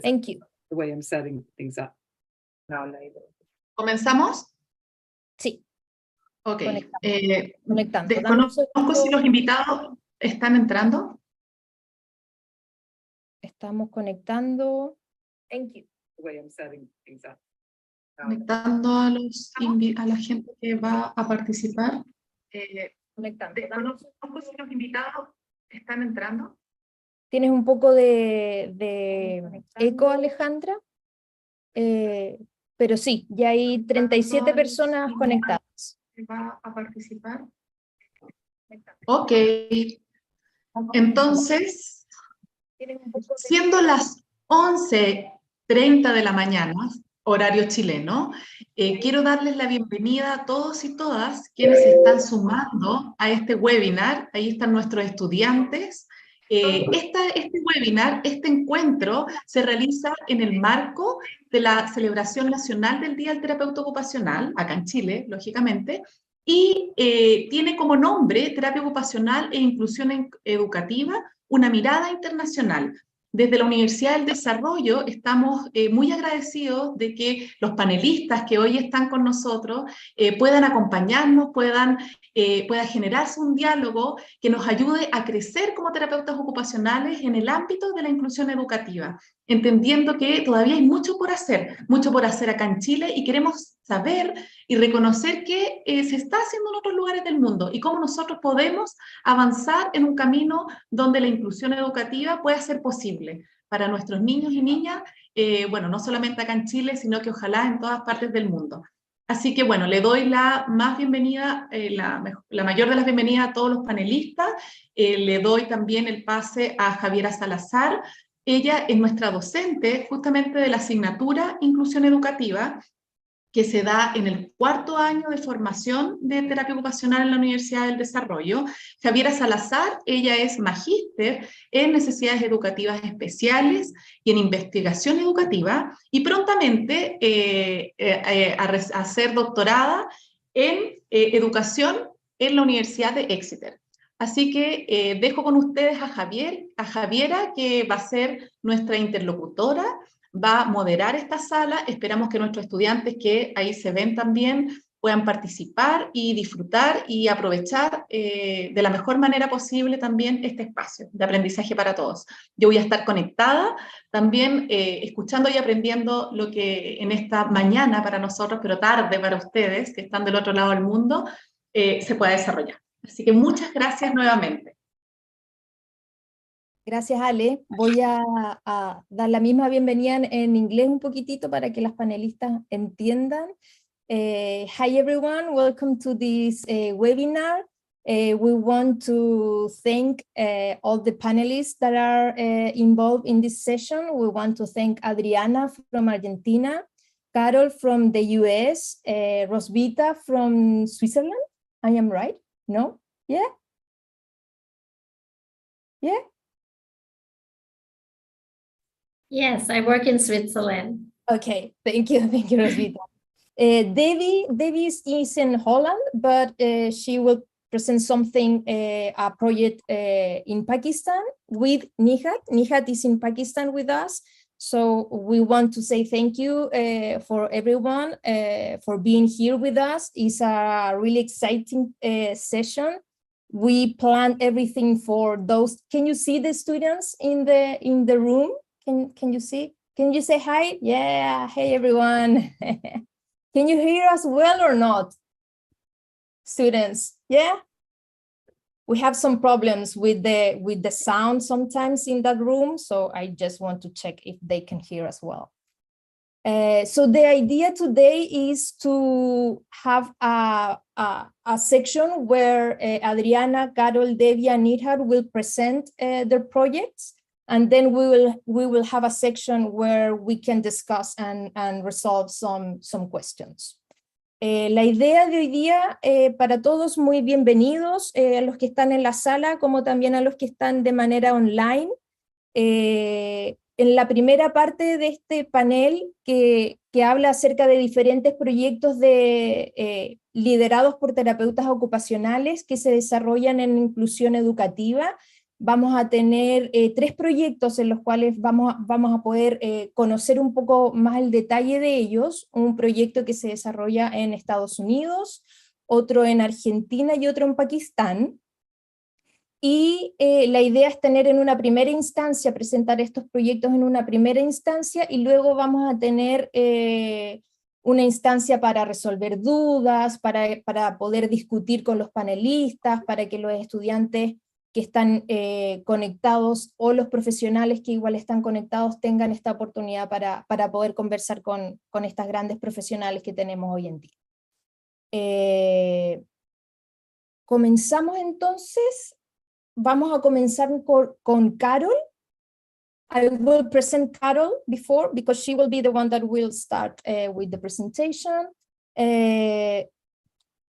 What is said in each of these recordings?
Thank you. The way I'm setting things up. Now later. ¿Comenzamos? Sí. Ok. Conectando. Desconozco si los invitados están entrando. Estamos conectando. Thank you. The way I'm setting things up. Conectando a la gente que va a participar. Conectando. Desconozco si los invitados están entrando. Tienes un poco de eco, Alejandra, pero sí, ya hay 37 personas conectadas. Va a participar. Ok. Entonces, siendo las 11:30 de la mañana, horario chileno, quiero darles la bienvenida a todos y todas quienes se están sumando a este webinar. Ahí están nuestros estudiantes. Este webinar, este encuentro, se realiza en el marco de la celebración nacional del Día del Terapeuta Ocupacional, acá en Chile, lógicamente, y tiene como nombre Terapia Ocupacional e Inclusión Educativa, una mirada internacional. Desde la Universidad del Desarrollo estamos muy agradecidos de que los panelistas que hoy están con nosotros puedan acompañarnos, pueda generarse un diálogo que nos ayude a crecer como terapeutas ocupacionales en el ámbito de la inclusión educativa, entendiendo que todavía hay mucho por hacer acá en Chile, y queremos saber y reconocer qué se está haciendo en otros lugares del mundo y cómo nosotros podemos avanzar en un camino donde la inclusión educativa pueda ser posible para nuestros niños y niñas, bueno, no solamente acá en Chile, sino que ojalá en todas partes del mundo. Así que bueno, le doy la mayor de las bienvenidas a todos los panelistas. Le doy también el pase a Javiera Salazar. Ella es nuestra docente justamente de la asignatura Inclusión Educativa, que se da en el 4º año de formación de terapia ocupacional en la Universidad del Desarrollo. Javiera Salazar, ella es magíster en necesidades educativas especiales y en investigación educativa, y prontamente a ser doctorada en educación en la Universidad de Exeter. Así que dejo con ustedes a Javiera, que va a ser nuestra interlocutora, va a moderar esta sala. Esperamos que nuestros estudiantes que ahí se ven también puedan participar y disfrutar y aprovechar de la mejor manera posible también este espacio de aprendizaje para todos. Yo voy a estar conectada también escuchando y aprendiendo lo que en esta mañana para nosotros, pero tarde para ustedes que están del otro lado del mundo, se pueda desarrollar. Así que muchas gracias nuevamente. Gracias, Ale. Voy a dar la misma bienvenida en inglés un poquitito para que las panelistas entiendan. Hi everyone, welcome to this webinar. We want to thank all the panelists that are involved in this session. We want to thank Adriana from Argentina, Carol from the US, Rosvita from Switzerland. I am right? No? Yeah? Yeah? Yes, I work in Switzerland. Okay, thank you, Rosvita. Debbie is in Holland, but she will present something, a project in Pakistan with Nihat. Nihat is in Pakistan with us, so we want to say thank you for everyone for being here with us. It's a really exciting session. We planned everything for those. Can you see the students in the room? Can you see? Can you say hi? Yeah, hey everyone. Can you hear us well or not? Students, yeah? We have some problems with the sound sometimes in that room, so I just want to check if they can hear us well. So the idea today is to have a section where Adriana, Carol, Debbie, and Nidhar will present their projects. And then we will have a section where we can discuss and resolve some questions. La idea de hoy día, para todos, muy bienvenidos, a los que están en la sala, como también a los que están de manera online. En la primera parte de este panel, que habla acerca de diferentes proyectos liderados por terapeutas ocupacionales que se desarrollan en inclusión educativa, vamos a tener 3 proyectos en los cuales vamos a poder conocer un poco más el detalle de ellos, un proyecto que se desarrolla en Estados Unidos, otro en Argentina y otro en Pakistán. Y la idea es tener en una primera instancia, presentar estos proyectos en una primera instancia, y luego vamos a tener una instancia para resolver dudas, para poder discutir con los panelistas, para que los estudiantes que están conectados o los profesionales que igual están conectados tengan esta oportunidad para poder conversar con estas grandes profesionales que tenemos hoy en día. Comenzamos entonces. Vamos a comenzar con Carol. I will present Carol before, because she will be the one that will start with the presentation.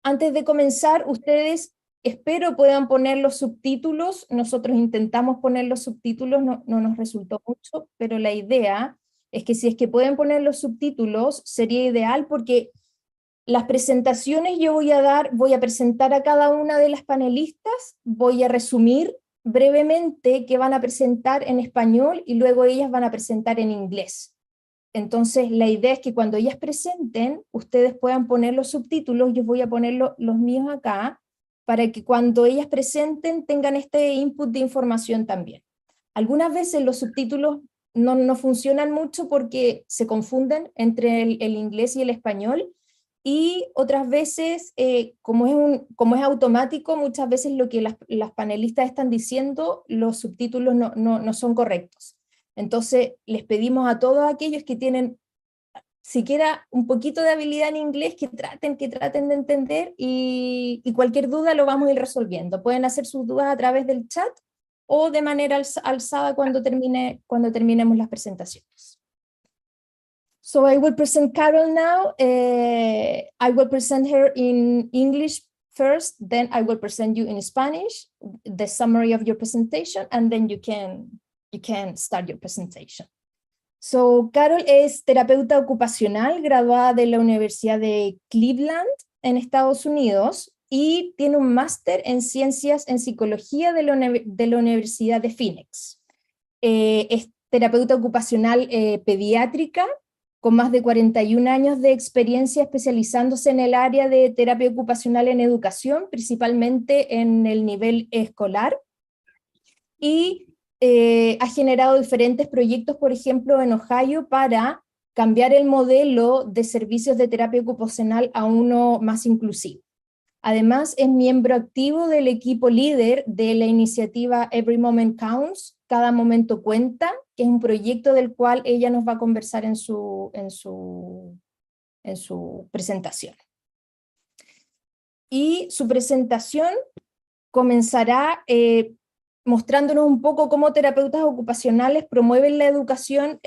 Antes de comenzar, ustedes espero puedan poner los subtítulos. Nosotros intentamos poner los subtítulos, no nos resultó mucho, pero la idea es que si es que pueden poner los subtítulos, sería ideal, porque las presentaciones voy a presentar a cada una de las panelistas, voy a resumir brevemente qué van a presentar en español y luego ellas van a presentar en inglés. Entonces la idea es que cuando ellas presenten, ustedes puedan poner los subtítulos. Yo voy a poner los míos acá, para que cuando ellas presenten tengan este input de información también. Algunas veces los subtítulos no funcionan mucho porque se confunden entre el inglés y el español, y otras veces, como es automático, muchas veces lo que las panelistas están diciendo, los subtítulos no son correctos. Entonces, les pedimos a todos aquellos que tienen siquiera un poquito de habilidad en inglés, que traten de entender, y cualquier duda lo vamos a ir resolviendo. Pueden hacer sus dudas a través del chat o de manera alzada cuando terminemos las presentaciones. So I will present Carol now. I will present her in English first, then I will present you in Spanish, the summary of your presentation, and then you can start your presentation. So Carol es terapeuta ocupacional, graduada de la Universidad de Cleveland en Estados Unidos, y tiene un máster en ciencias en psicología de la Universidad de Phoenix. Es terapeuta ocupacional pediátrica, con más de 41 años de experiencia especializándose en el área de terapia ocupacional en educación, principalmente en el nivel escolar, y ha generado diferentes proyectos, por ejemplo, en Ohio, para cambiar el modelo de servicios de terapia ocupacional a uno más inclusivo. Además, es miembro activo del equipo líder de la iniciativa Every Moment Counts, Cada Momento Cuenta, que es un proyecto del cual ella nos va a conversar en su presentación. Y su presentación comenzará mostrándonos un poco cómo terapeutas ocupacionales promueven la educación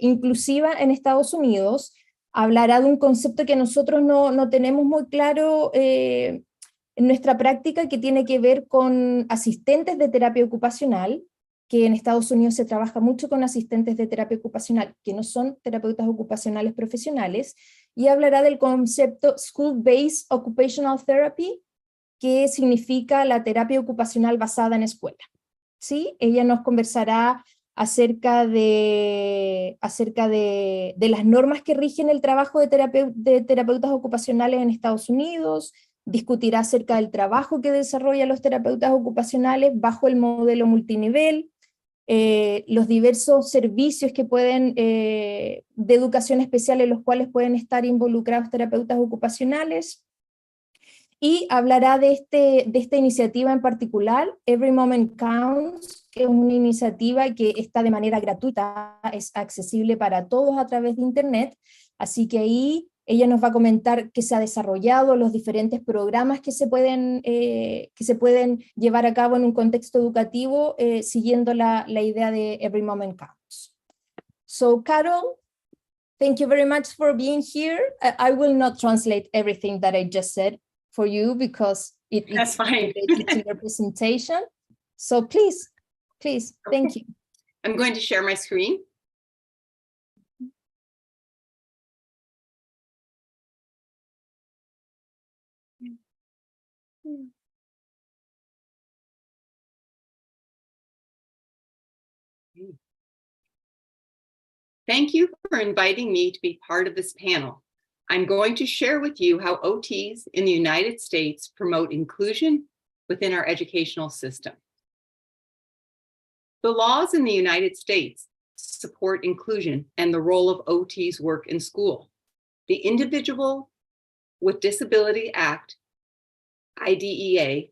inclusiva en Estados Unidos. Hablará de un concepto que nosotros no tenemos muy claro en nuestra práctica, que tiene que ver con asistentes de terapia ocupacional, que en Estados Unidos se trabaja mucho con asistentes de terapia ocupacional que no son terapeutas ocupacionales profesionales, y hablará del concepto School-Based Occupational Therapy, que significa la terapia ocupacional basada en escuela. ¿Sí? Ella nos conversará acerca de las normas que rigen el trabajo de terapeutas ocupacionales en Estados Unidos, discutirá acerca del trabajo que desarrollan los terapeutas ocupacionales bajo el modelo multinivel, los diversos servicios que de educación especial en los cuales pueden estar involucrados terapeutas ocupacionales, y hablará de esta iniciativa en particular, Every Moment Counts, que es una iniciativa que está de manera gratuita, es accesible para todos a través de Internet, así que ahí ella nos va a comentar qué se ha desarrollado, los diferentes programas que se pueden llevar a cabo en un contexto educativo, siguiendo la idea de Every Moment Counts. So, Carol, thank you very much for being here. I will not translate everything that I just said for you, because it's fine. related to your presentation. So please, thank you. I'm going to share my screen. Thank you for inviting me to be part of this panel. I'm going to share with you how OTs in the United States promote inclusion within our educational system. The laws in the United States support inclusion and the role of OT's work in school. The Individual with Disability Act, IDEA,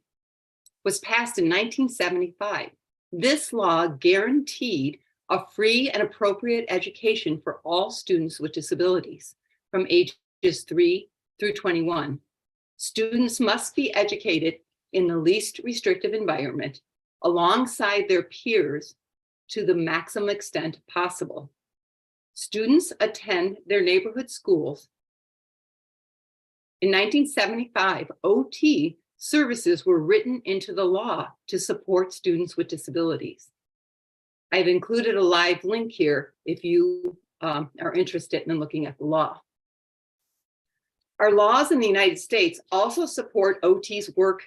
was passed in 1975. This law guaranteed a free and appropriate education for all students with disabilities from ages 3 through 21. Students must be educated in the least restrictive environment alongside their peers to the maximum extent possible. Students attend their neighborhood schools. In 1975, OT services were written into the law to support students with disabilities. I've included a live link here if you are interested in looking at the law. Our laws in the United States also support OT's work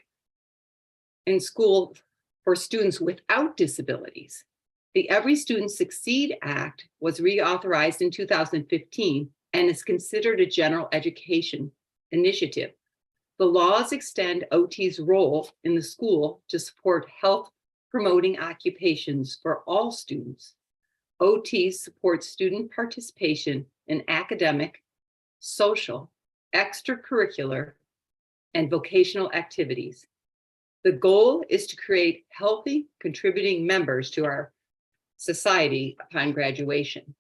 in school for students without disabilities. The Every Student Succeed Act was reauthorized in 2015 and is considered a general education initiative. The laws extend OT's role in the school to support health promoting occupations for all students. OTs support student participation in academic, social, extracurricular, and vocational activities. The goal is to create healthy, contributing members to our society upon graduation.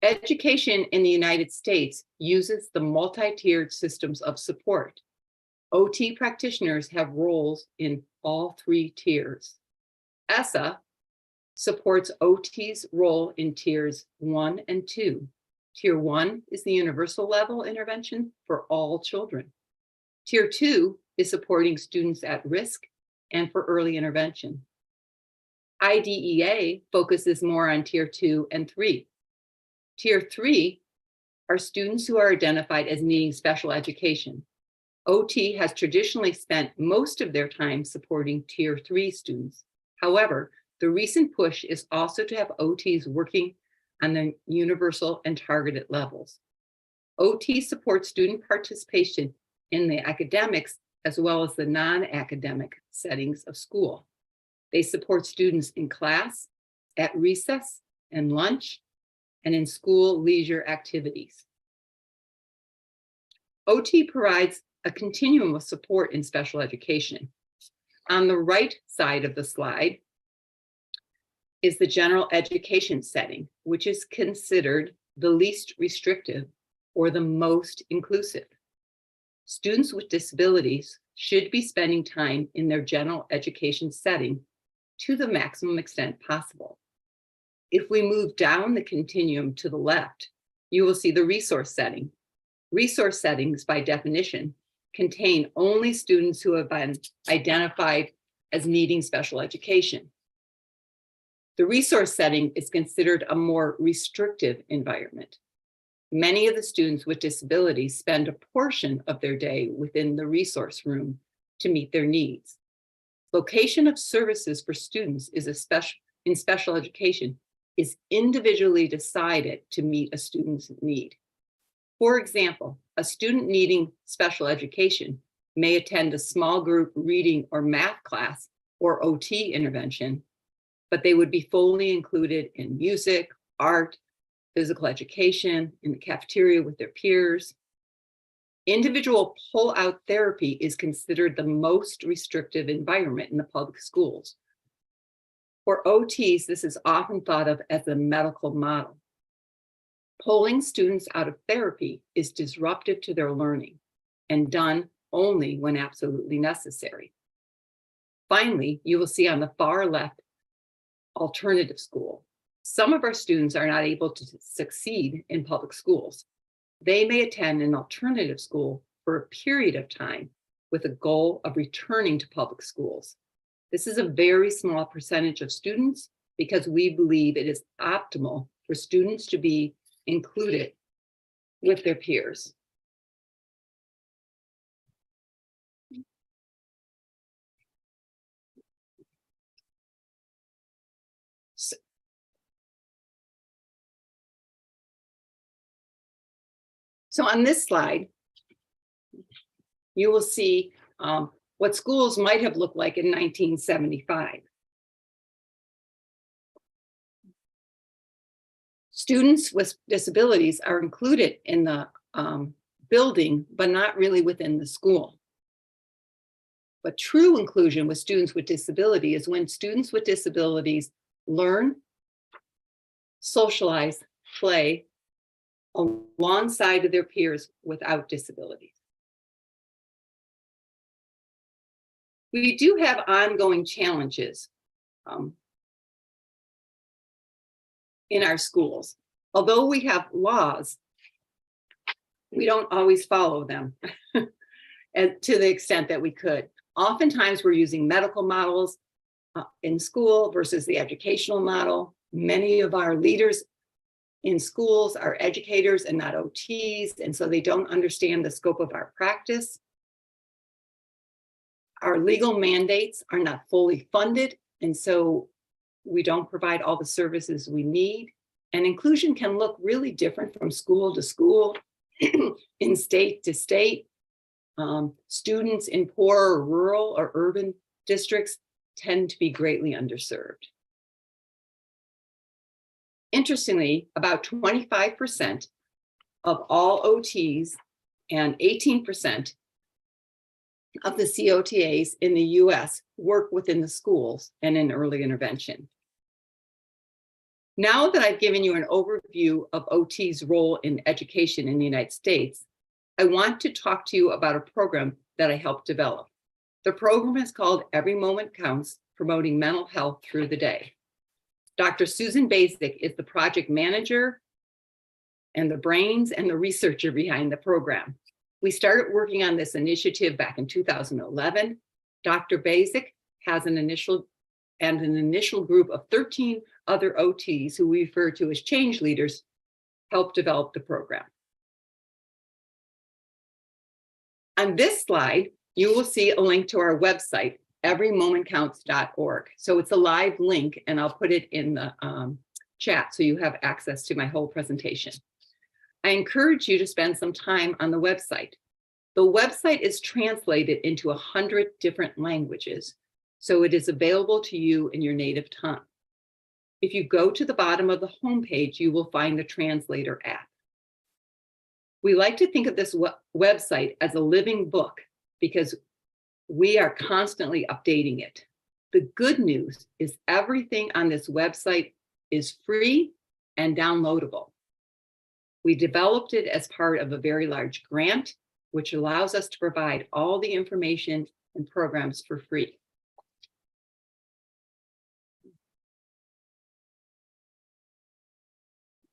Education in the United States uses the multi-tiered systems of support. OT practitioners have roles in all 3 tiers. ESSA supports OT's role in tiers 1 and 2. Tier 1 is the universal level intervention for all children. Tier 2 is supporting students at risk and for early intervention. IDEA focuses more on tier 2 and 3. Tier 3 are students who are identified as needing special education. OT has traditionally spent most of their time supporting tier 3 students. However, the recent push is also to have OTs working on the universal and targeted levels. OT supports student participation in the academics as well as the non-academic settings of school. They support students in class, at recess and lunch, and in school leisure activities. OT provides a continuum of support in special education. On the right side of the slide is the general education setting, which is considered the least restrictive or the most inclusive. Students with disabilities should be spending time in their general education setting to the maximum extent possible. If we move down the continuum to the left, you will see the resource setting. Resource settings, by definition, contain only students who have been identified as needing special education. The resource setting is considered a more restrictive environment. Many of the students with disabilities spend a portion of their day within the resource room to meet their needs. Location of services for students in special education is individually decided to meet a student's need. For example, a student needing special education may attend a small group reading or math class or OT intervention, but they would be fully included in music, art, physical education, in the cafeteria with their peers. Individual pull-out therapy is considered the most restrictive environment in the public schools. For OTs, this is often thought of as a medical model. Pulling students out of therapy is disruptive to their learning and done only when absolutely necessary. Finally, you will see on the far left, alternative school. Some of our students are not able to succeed in public schools. They may attend an alternative school for a period of time with a goal of returning to public schools. This is a very small percentage of students because we believe it is optimal for students to be included with their peers. So on this slide, you will see what schools might have looked like in 1975. Students with disabilities are included in the building, but not really within the school. But true inclusion with students with disability is when students with disabilities learn, socialize, play alongside of their peers without disabilities. We do have ongoing challenges in our schools. Although we have laws, we don't always follow them to the extent that we could. Oftentimes we're using medical models in school versus the educational model. Many of our leaders in schools are educators and not OTs, and so they don't understand the scope of our practice. Our legal mandates are not fully funded, and so we don't provide all the services we need. And inclusion can look really different from school to school, in state to state. Students in poor, rural, or urban districts tend to be greatly underserved. Interestingly, about 25% of all OTs and 18% of the COTAs in the US work within the schools and in early intervention. Now that I've given you an overview of OT's role in education in the United States, I want to talk to you about a program that I helped develop. The program is called Every Moment Counts, Promoting Mental Health Through the Day. Dr. Susan Basic is the project manager and the brains and the researcher behind the program. We started working on this initiative back in 2011. Dr. Basic has an initial group of 13 other OTs who we refer to as change leaders helped develop the program. On this slide, you will see a link to our website, everymomentcounts.org. So it's a live link, and I'll put it in the chat so you have access to my whole presentation. I encourage you to spend some time on the website. The website is translated into 100 different languages, so it is available to you in your native tongue. If you go to the bottom of the homepage, you will find the translator app. We like to think of this website as a living book because we are constantly updating it. The good news is everything on this website is free and downloadable. We developed it as part of a very large grant, which allows us to provide all the information and programs for free.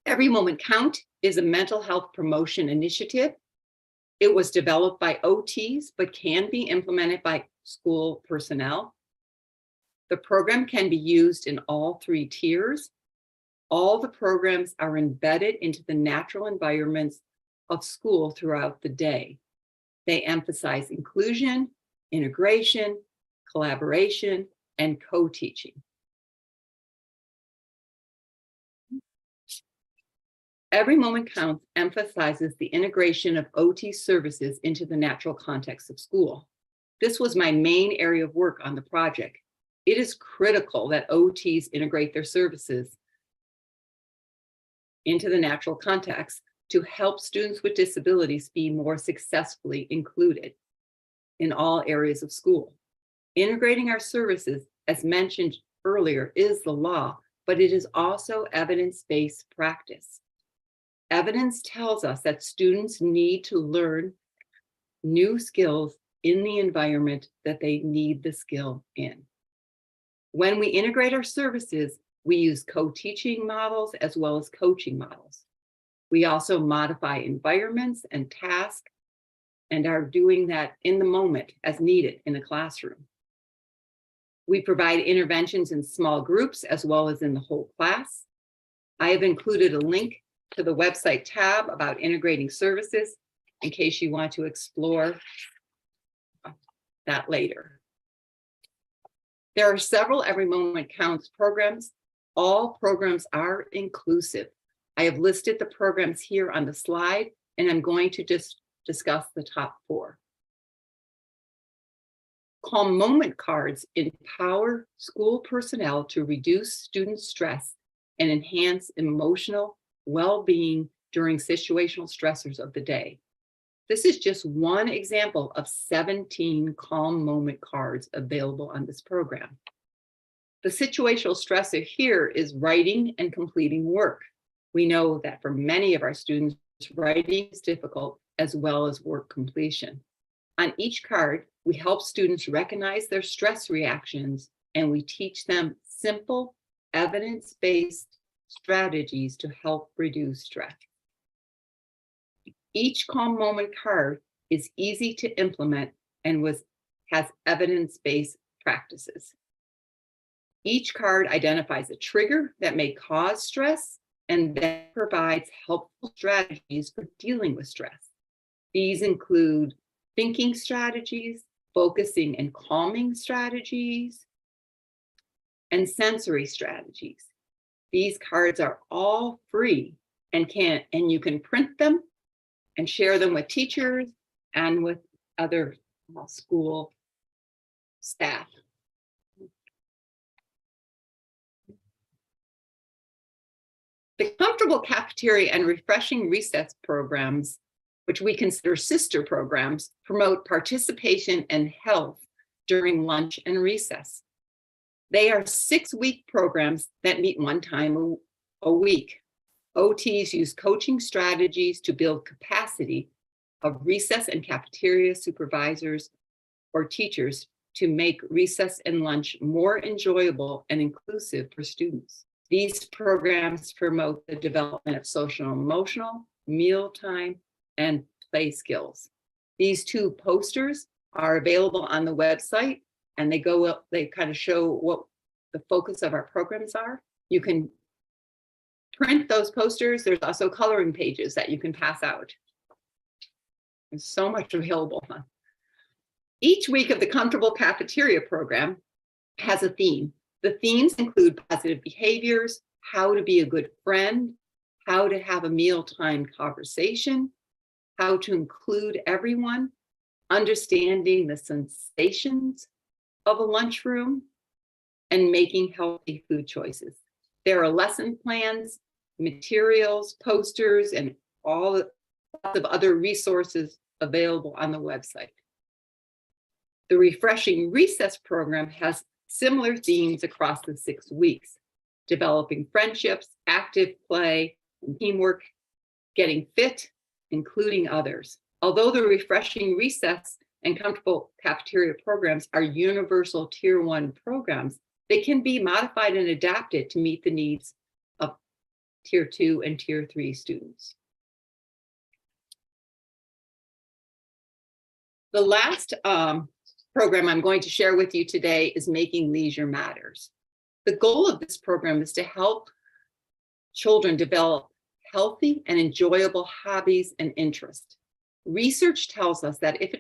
Every Moment Count is a mental health promotion initiative. It was developed by OTs, but can be implemented by school personnel. The program can be used in all 3 tiers. All the programs are embedded into the natural environments of school throughout the day. They emphasize inclusion, integration, collaboration, and co-teaching. Every Moment Counts emphasizes the integration of OT services into the natural context of school. This was my main area of work on the project. It is critical that OTs integrate their services into the natural context to help students with disabilities be more successfully included in all areas of school. Integrating our services, as mentioned earlier, is the law, but it is also evidence-based practice. Evidence tells us that students need to learn new skills in the environment that they need the skill in. When we integrate our services, we use co-teaching models as well as coaching models. We also modify environments and tasks and are doing that in the moment as needed in a classroom. We provide interventions in small groups as well as in the whole class. I have included a link to the website tab about integrating services in case you want to explore that later. There are several Every Moment Counts programs. All programs are inclusive. I have listed the programs here on the slide, and I'm going to just discuss the top 4. Calm moment cards empower school personnel to reduce student stress and enhance emotional well-being during situational stressors of the day. This is just one example of 17 calm moment cards available on this program. The situational stressor here is writing and completing work. We know that for many of our students, writing is difficult as well as work completion. On each card, we help students recognize their stress reactions, and we teach them simple, evidence-based strategies to help reduce stress. Each calm moment card is easy to implement and has evidence-based practices. Each card identifies a trigger that may cause stress and then provides helpful strategies for dealing with stress. These include thinking strategies, focusing and calming strategies, and sensory strategies. These cards are all free and you can print them and share them with teachers and with other school staff. The Comfortable Cafeteria and Refreshing Recess programs, which we consider sister programs, promote participation and health during lunch and recess. They are 6-week programs that meet one time a week. OTs use coaching strategies to build capacity of recess and cafeteria supervisors or teachers to make recess and lunch more enjoyable and inclusive for students. These programs promote the development of social and emotional, mealtime, and play skills. These 2 posters are available on the website, and they kind of show what the focus of our programs are. You can print those posters. There's also coloring pages that you can pass out. There's so much available. Each week of the Comfortable Cafeteria program has a theme. The themes include positive behaviors, how to be a good friend, how to have a mealtime conversation, how to include everyone, understanding the sensations of a lunchroom, and making healthy food choices. There are lesson plans, materials, posters, and all of other resources available on the website. The Refreshing Recess program has similar themes across the 6 weeks: developing friendships, active play, and teamwork, getting fit, including others. Although the Refreshing Recess and Comfortable Cafeteria programs are universal Tier 1 programs, they can be modified and adapted to meet the needs of Tier 2 and Tier 3 students. The last program I'm going to share with you today is Making Leisure Matters. The goal of this program is to help children develop healthy and enjoyable hobbies and interests. Research tells us that if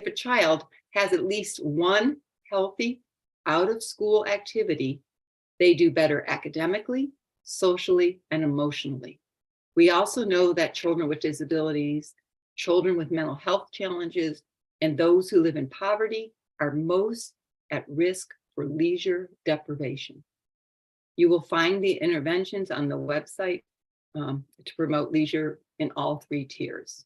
a child has at least one healthy out-of-school activity, they do better academically, socially, and emotionally. We also know that children with disabilities, children with mental health challenges, and those who live in poverty are most at risk for leisure deprivation. You will find the interventions on the website to promote leisure in all 3 tiers.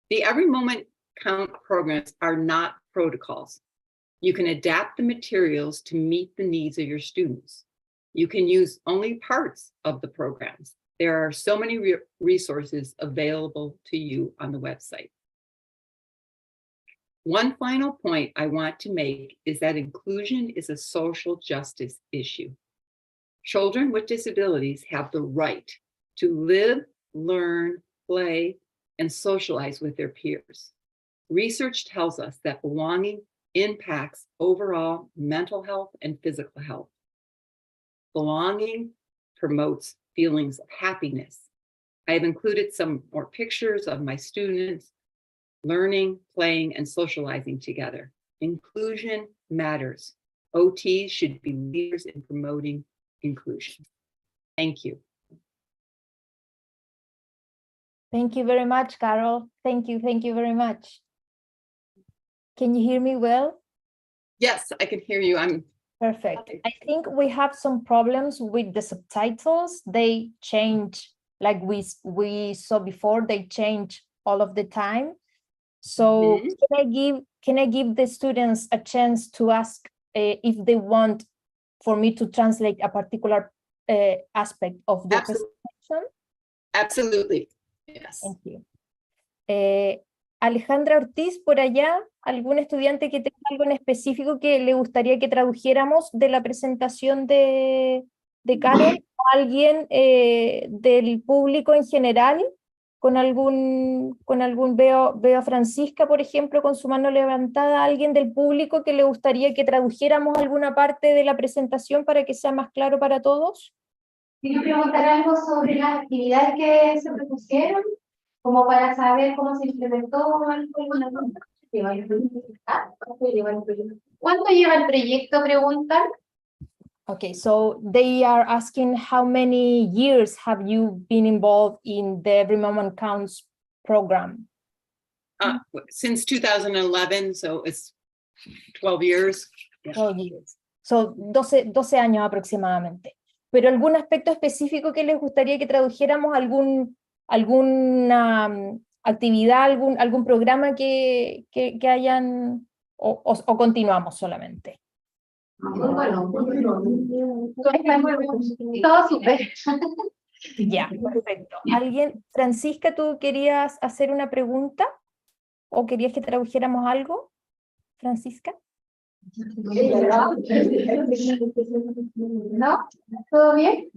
The Every Moment Count programs are not protocols. You can adapt the materials to meet the needs of your students. You can use only parts of the programs. There are so many resources available to you on the website. One final point I want to make is that inclusion is a social justice issue. Children with disabilities have the right to live, learn, play, and socialize with their peers. Research tells us that belonging impacts overall mental health and physical health. Belonging promotes feelings of happiness. I have included some more pictures of my students learning, playing, and socializing together. Inclusion matters. OTs should be leaders in promoting inclusion. Thank you. Thank you very much, Carol. Thank you very much. Can you hear me well? Yes, I can hear you. I'm Perfect. I think we have some problems with the subtitles. They change, like we saw before, they change all of the time. So can I give the students a chance to ask if they want for me to translate a particular aspect of the presentation? Absolutely. Yes. Thank you. Alejandra Ortiz, por allá, ¿algún estudiante que tenga algo en específico que le gustaría que tradujéramos de la presentación de Carol? ¿O alguien del público en general? Con algún veo a Francisca, por ejemplo, con su mano levantada, alguien del público que le gustaría que tradujéramos alguna parte de la presentación para que sea más claro para todos. Quiero preguntar algo sobre las actividades que se propusieron, como para saber cómo se implementó algo. ¿Cuánto lleva el proyecto? Preguntan. Okay, so they are asking how many years have you been involved in the Every Moment Counts program? Since 2011, so it's 12 years. 12 years. So 12 años aproximadamente. Pero algún aspecto específico que les gustaría que tradujéramos, alguna actividad, algún programa que hayan, o continuamos solamente. Bueno, todo súper. Ya, perfecto. ¿Alguien, Francisca, tú querías hacer una pregunta? ¿O querías que tradujéramos algo? Francisca. ¿No? ¿Todo bien?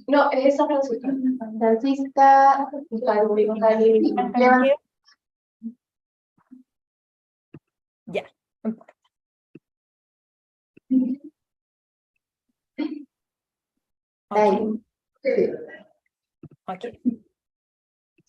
No, esa Francisca. Ya, no importa. Okay.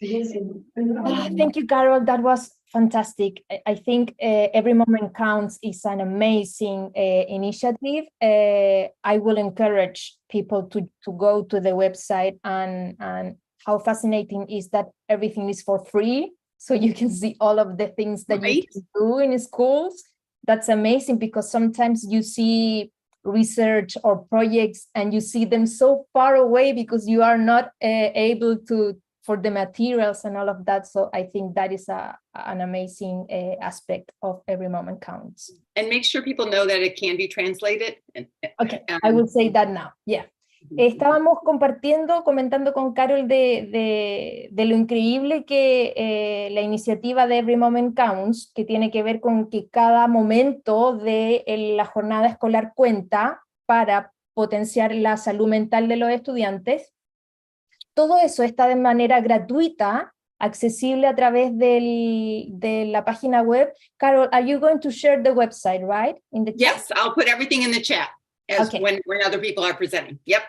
Thank you, Carol. That was fantastic. I think Every Moment Counts is an amazing initiative. I will encourage people to go to the website, and how fascinating is that everything is for free. So you can see all of the things that you can do in schools. That's amazing, because sometimes you see research or projects and you see them so far away because you are not able to for the materials and all of that. So I think that is an amazing aspect of Every Moment Counts. And make sure people know that it can be translated. Okay, I will say that now. Yeah. Estábamos comentando con Carol de lo increíble que la iniciativa de Every Moment Counts, que tiene que ver con que cada momento de la jornada escolar cuenta para potenciar la salud mental de los estudiantes. Todo eso está de manera gratuita, accesible a través de la página web. Carol, are you going to share the website, right? In the chat? Yes, I'll put everything in the chat as when other people are presenting. Yep.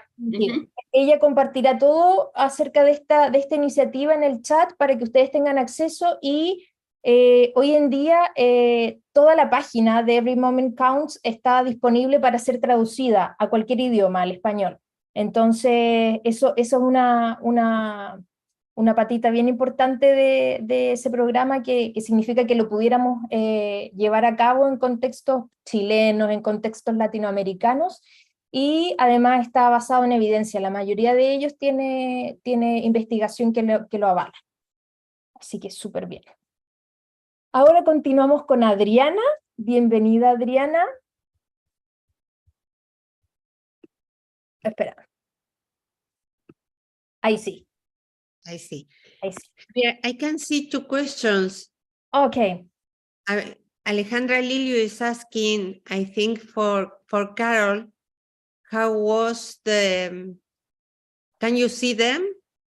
Ella compartirá todo acerca de esta iniciativa en el chat para que ustedes tengan acceso, y hoy en día toda la página de Every Moment Counts está disponible para ser traducida a cualquier idioma, al español. Entonces, eso es una patita bien importante de ese programa, que significa que lo pudiéramos llevar a cabo en contextos chilenos, en contextos latinoamericanos, y además está basado en evidencia. La mayoría de ellos tiene investigación que lo avala. Así que súper bien. Ahora continuamos con Adriana. Bienvenida, Adriana. Espera. Ahí sí. I see. Ahí sí. Yeah, I can see two questions. Okay. Alejandra Lilio is asking, I think for Carol, how was can you see them?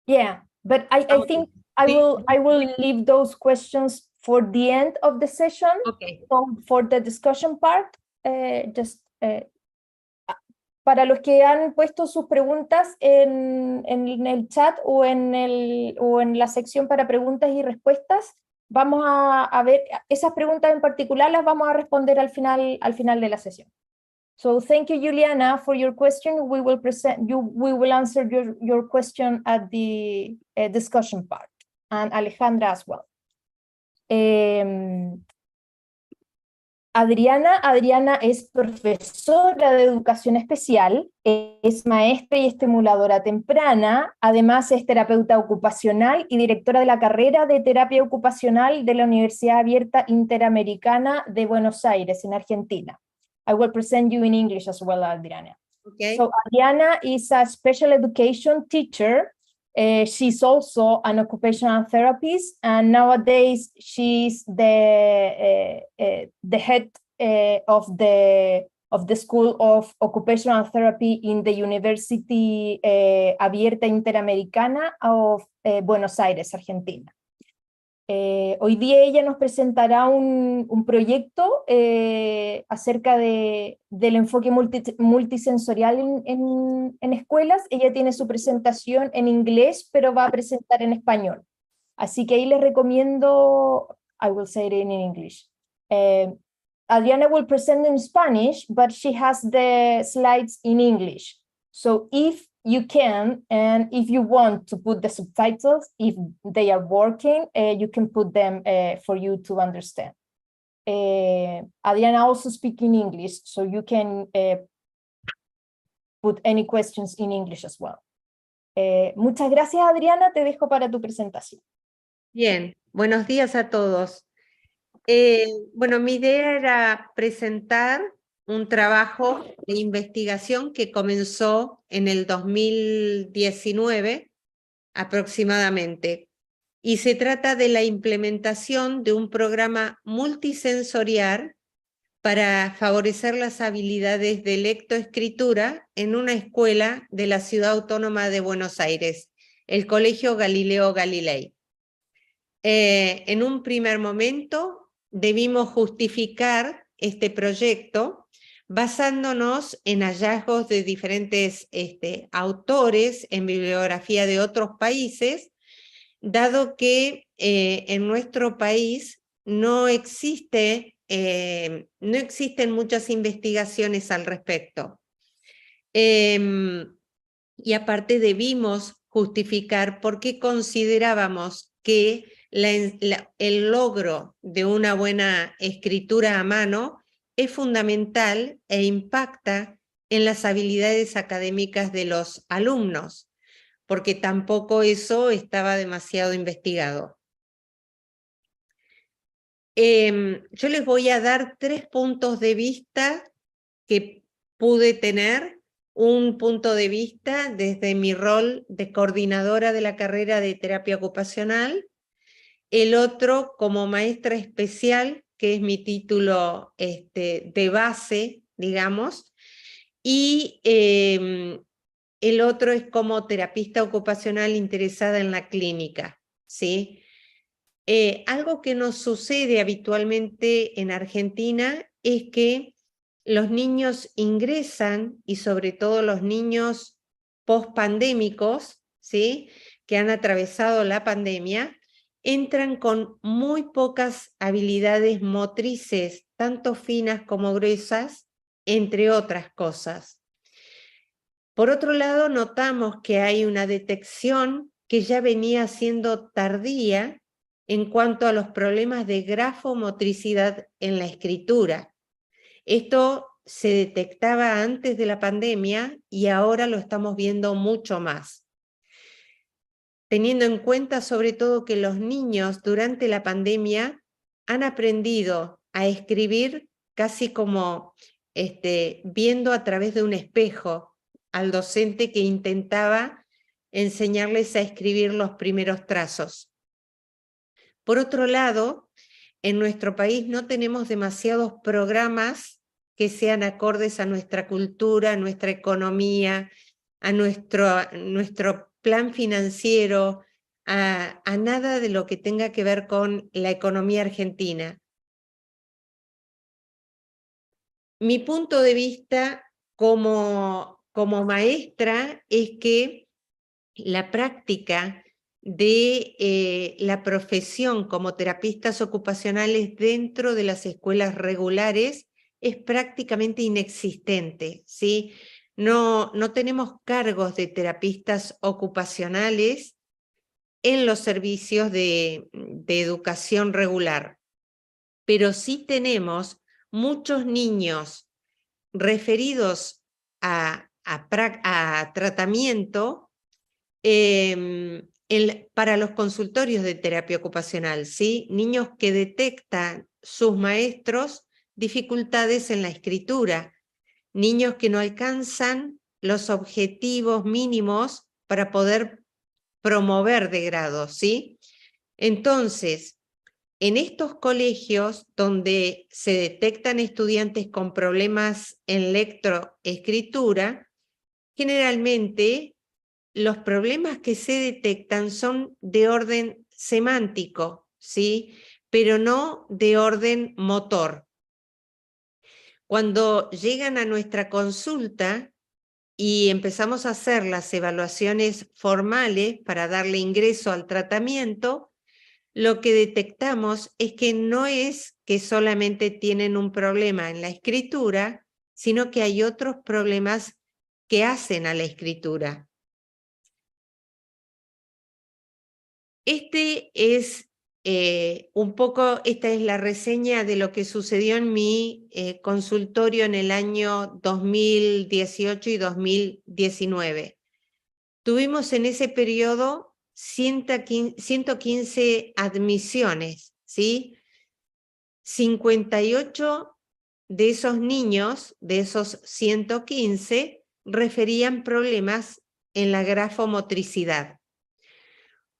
Yeah, but I think I will leave those questions for the end of the session. Okay. So for the discussion part, para los que han puesto sus preguntas en el chat o en la sección para preguntas y respuestas, vamos a ver esas preguntas en particular, las vamos a responder al final de la sesión. So thank you, Juliana, for your question. We will answer your question at the discussion part. and Alejandra as well. Adriana es profesora de educación especial, es maestra y estimuladora temprana, además es terapeuta ocupacional y directora de la carrera de terapia ocupacional de la Universidad Abierta Interamericana de Buenos Aires, en Argentina. I will present you in English as well, Adriana. Okay. So Adriana is a special education teacher. She's also an occupational therapist, and nowadays she's the head of the School of Occupational Therapy in the University Abierta Interamericana of Buenos Aires, Argentina. Hoy día ella nos presentará un proyecto acerca del enfoque multisensorial en escuelas. Ella tiene su presentación en inglés, pero va a presentar en español. Así que ahí les recomiendo, I will say it in English. Adriana will present in Spanish, but she has the slides in English. So if you can, and if you want to put the subtitles, if they are working, you can put them for you to understand. Adriana also speaks in English, so you can put any questions in English as well. Muchas gracias, Adriana, te dejo para tu presentación. Bien, buenos días a todos. Bueno, mi idea era presentar un trabajo de investigación que comenzó en el 2019 aproximadamente, y se trata de la implementación de un programa multisensorial para favorecer las habilidades de lectoescritura en una escuela de la Ciudad Autónoma de Buenos Aires, el Colegio Galileo Galilei. En un primer momento debimos justificar este proyecto basándonos en hallazgos de diferentes autores en bibliografía de otros países, dado que en nuestro país no existen muchas investigaciones al respecto. Y aparte debimos justificar por qué considerábamos que el logro de una buena escritura a mano es fundamental e impacta en las habilidades académicas de los alumnos, porque tampoco eso estaba demasiado investigado. Yo les voy a dar 3 puntos de vista que pude tener. Un punto de vista desde mi rol de coordinadora de la carrera de terapia ocupacional, el otro como maestra especial, que es mi título de base, digamos, y el otro es como terapista ocupacional interesada en la clínica, ¿sí? Algo que nos sucede habitualmente en Argentina es que los niños ingresan, y sobre todo los niños post-pandémicos, ¿sí?, que han atravesado la pandemia, entran con muy pocas habilidades motrices, tanto finas como gruesas, entre otras cosas. Por otro lado, notamos que hay una detección que ya venía siendo tardía en cuanto a los problemas de grafomotricidad en la escritura. Esto se detectaba antes de la pandemia y ahora lo estamos viendo mucho más. Teniendo en cuenta sobre todo que los niños durante la pandemia han aprendido a escribir casi como viendo a través de un espejo al docente que intentaba enseñarles a escribir los primeros trazos. Por otro lado, en nuestro país no tenemos demasiados programas que sean acordes a nuestra cultura, a nuestra economía, a nuestro plan financiero, a nada de lo que tenga que ver con la economía argentina. Mi punto de vista como maestra es que la práctica de la profesión como terapistas ocupacionales dentro de las escuelas regulares es prácticamente inexistente, ¿sí? No tenemos cargos de terapistas ocupacionales en los servicios de educación regular, pero sí tenemos muchos niños referidos a tratamiento para los consultorios de terapia ocupacional, ¿sí? Niños que detectan sus maestros dificultades en la escritura, niños que no alcanzan los objetivos mínimos para poder promover de grado, ¿sí? Entonces, en estos colegios donde se detectan estudiantes con problemas en lectoescritura, generalmente los problemas que se detectan son de orden semántico, ¿sí? Pero no de orden motor. Cuando llegan a nuestra consulta y empezamos a hacer las evaluaciones formales para darle ingreso al tratamiento, lo que detectamos es que no es que solamente tienen un problema en la escritura, sino que hay otros problemas que hacen a la escritura. Esta es la reseña de lo que sucedió en mi consultorio en el año 2018 y 2019. Tuvimos en ese periodo 115 admisiones, ¿sí? 58 de esos niños, de esos 115, referían problemas en la grafomotricidad.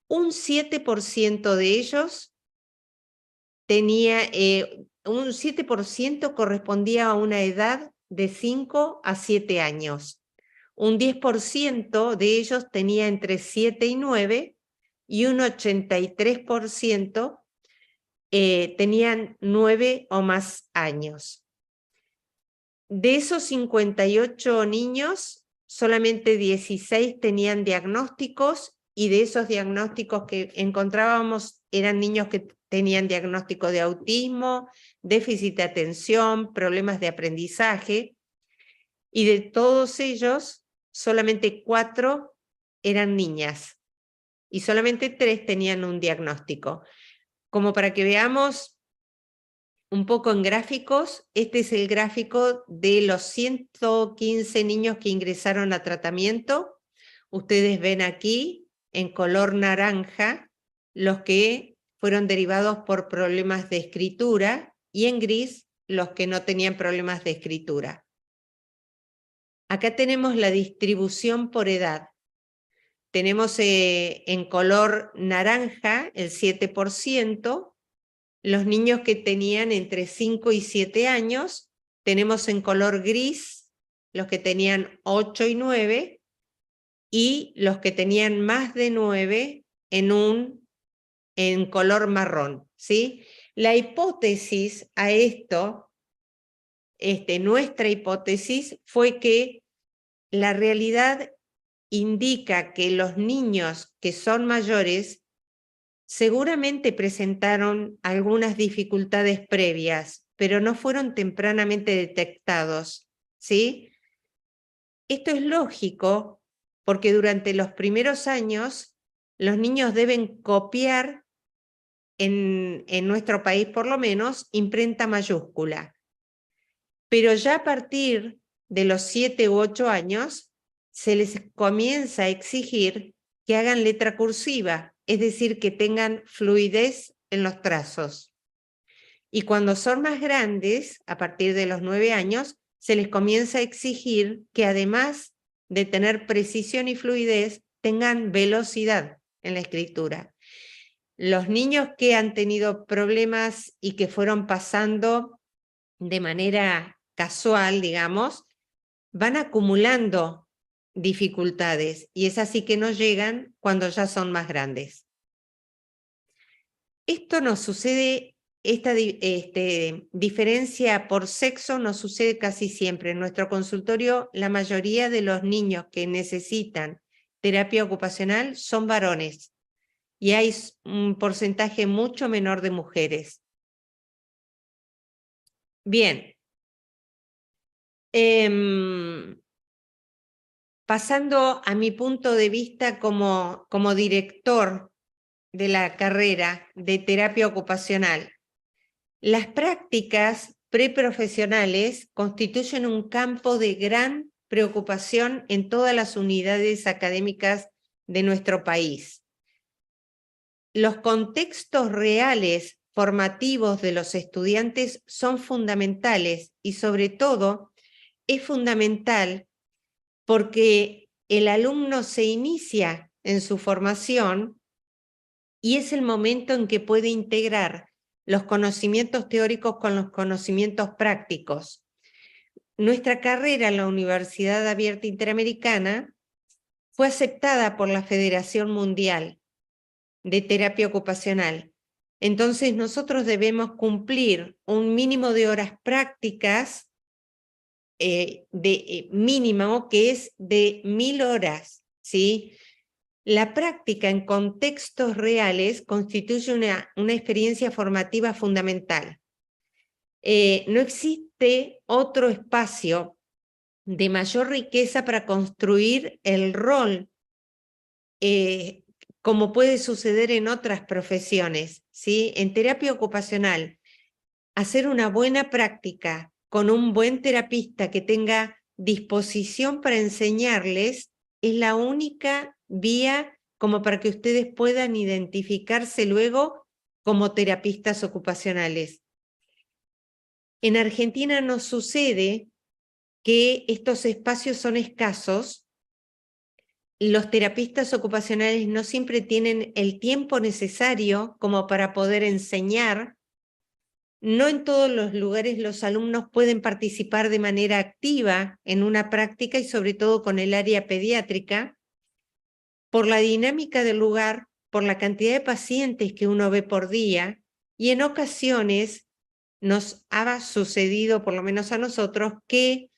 Un 7% de ellos un 7% correspondía a una edad de 5 a 7 años. Un 10% de ellos tenía entre 7 y 9 y un 83% tenían 9 o más años. De esos 58 niños, solamente 16 tenían diagnósticos, y de esos diagnósticos que encontrábamos eran niños que tenían diagnóstico de autismo, déficit de atención, problemas de aprendizaje, y de todos ellos, solamente 4 eran niñas, y solamente 3 tenían un diagnóstico. Como para que veamos un poco en gráficos, este es el gráfico de los 115 niños que ingresaron a tratamiento. Ustedes ven aquí, en color naranja, los que fueron derivados por problemas de escritura, y en gris, los que no tenían problemas de escritura. Acá tenemos la distribución por edad. Tenemos en color naranja el 7%, los niños que tenían entre 5 y 7 años, tenemos en color gris los que tenían 8 y 9, y los que tenían más de 9 en color marrón, ¿sí? La hipótesis a esto, nuestra hipótesis fue que la realidad indica que los niños que son mayores seguramente presentaron algunas dificultades previas, pero no fueron tempranamente detectados, ¿sí? Esto es lógico porque durante los primeros años los niños deben copiar, en nuestro país por lo menos, imprenta mayúscula. Pero ya a partir de los 7 u 8 años se les comienza a exigir que hagan letra cursiva, es decir, que tengan fluidez en los trazos. Y cuando son más grandes, a partir de los 9 años, se les comienza a exigir que además de tener precisión y fluidez, tengan velocidad en la escritura. Los niños que han tenido problemas y que fueron pasando de manera casual, digamos, van acumulando dificultades, y es así que no llegan cuando ya son más grandes. Esto nos sucede, esta diferencia por sexo nos sucede casi siempre. En nuestro consultorio, la mayoría de los niños que necesitan terapia ocupacional son varones, y hay un porcentaje mucho menor de mujeres. Bien. Pasando a mi punto de vista como director de la carrera de terapia ocupacional. Las prácticas preprofesionales constituyen un campo de gran preocupación en todas las unidades académicas de nuestro país. Los contextos reales formativos de los estudiantes son fundamentales y sobre todo es fundamental porque el alumno se inicia en su formación y es el momento en que puede integrar los conocimientos teóricos con los conocimientos prácticos. Nuestra carrera en la Universidad Abierta Interamericana fue aceptada por la Federación Mundial de Terapia Ocupacional. Entonces nosotros debemos cumplir un mínimo de horas prácticas mínimo que es de 1000 horas, ¿sí? La práctica en contextos reales constituye una experiencia formativa fundamental. No existe otro espacio de mayor riqueza para construir el rol como puede suceder en otras profesiones, ¿sí? En terapia ocupacional, hacer una buena práctica con un buen terapista que tenga disposición para enseñarles es la única vía como para que ustedes puedan identificarse luego como terapistas ocupacionales. En Argentina nos sucede que estos espacios son escasos. Los terapistas ocupacionales no siempre tienen el tiempo necesario como para poder enseñar. No en todos los lugares los alumnos pueden participar de manera activa en una práctica y sobre todo con el área pediátrica, por la dinámica del lugar, por la cantidad de pacientes que uno ve por día, y en ocasiones nos ha sucedido, por lo menos a nosotros, que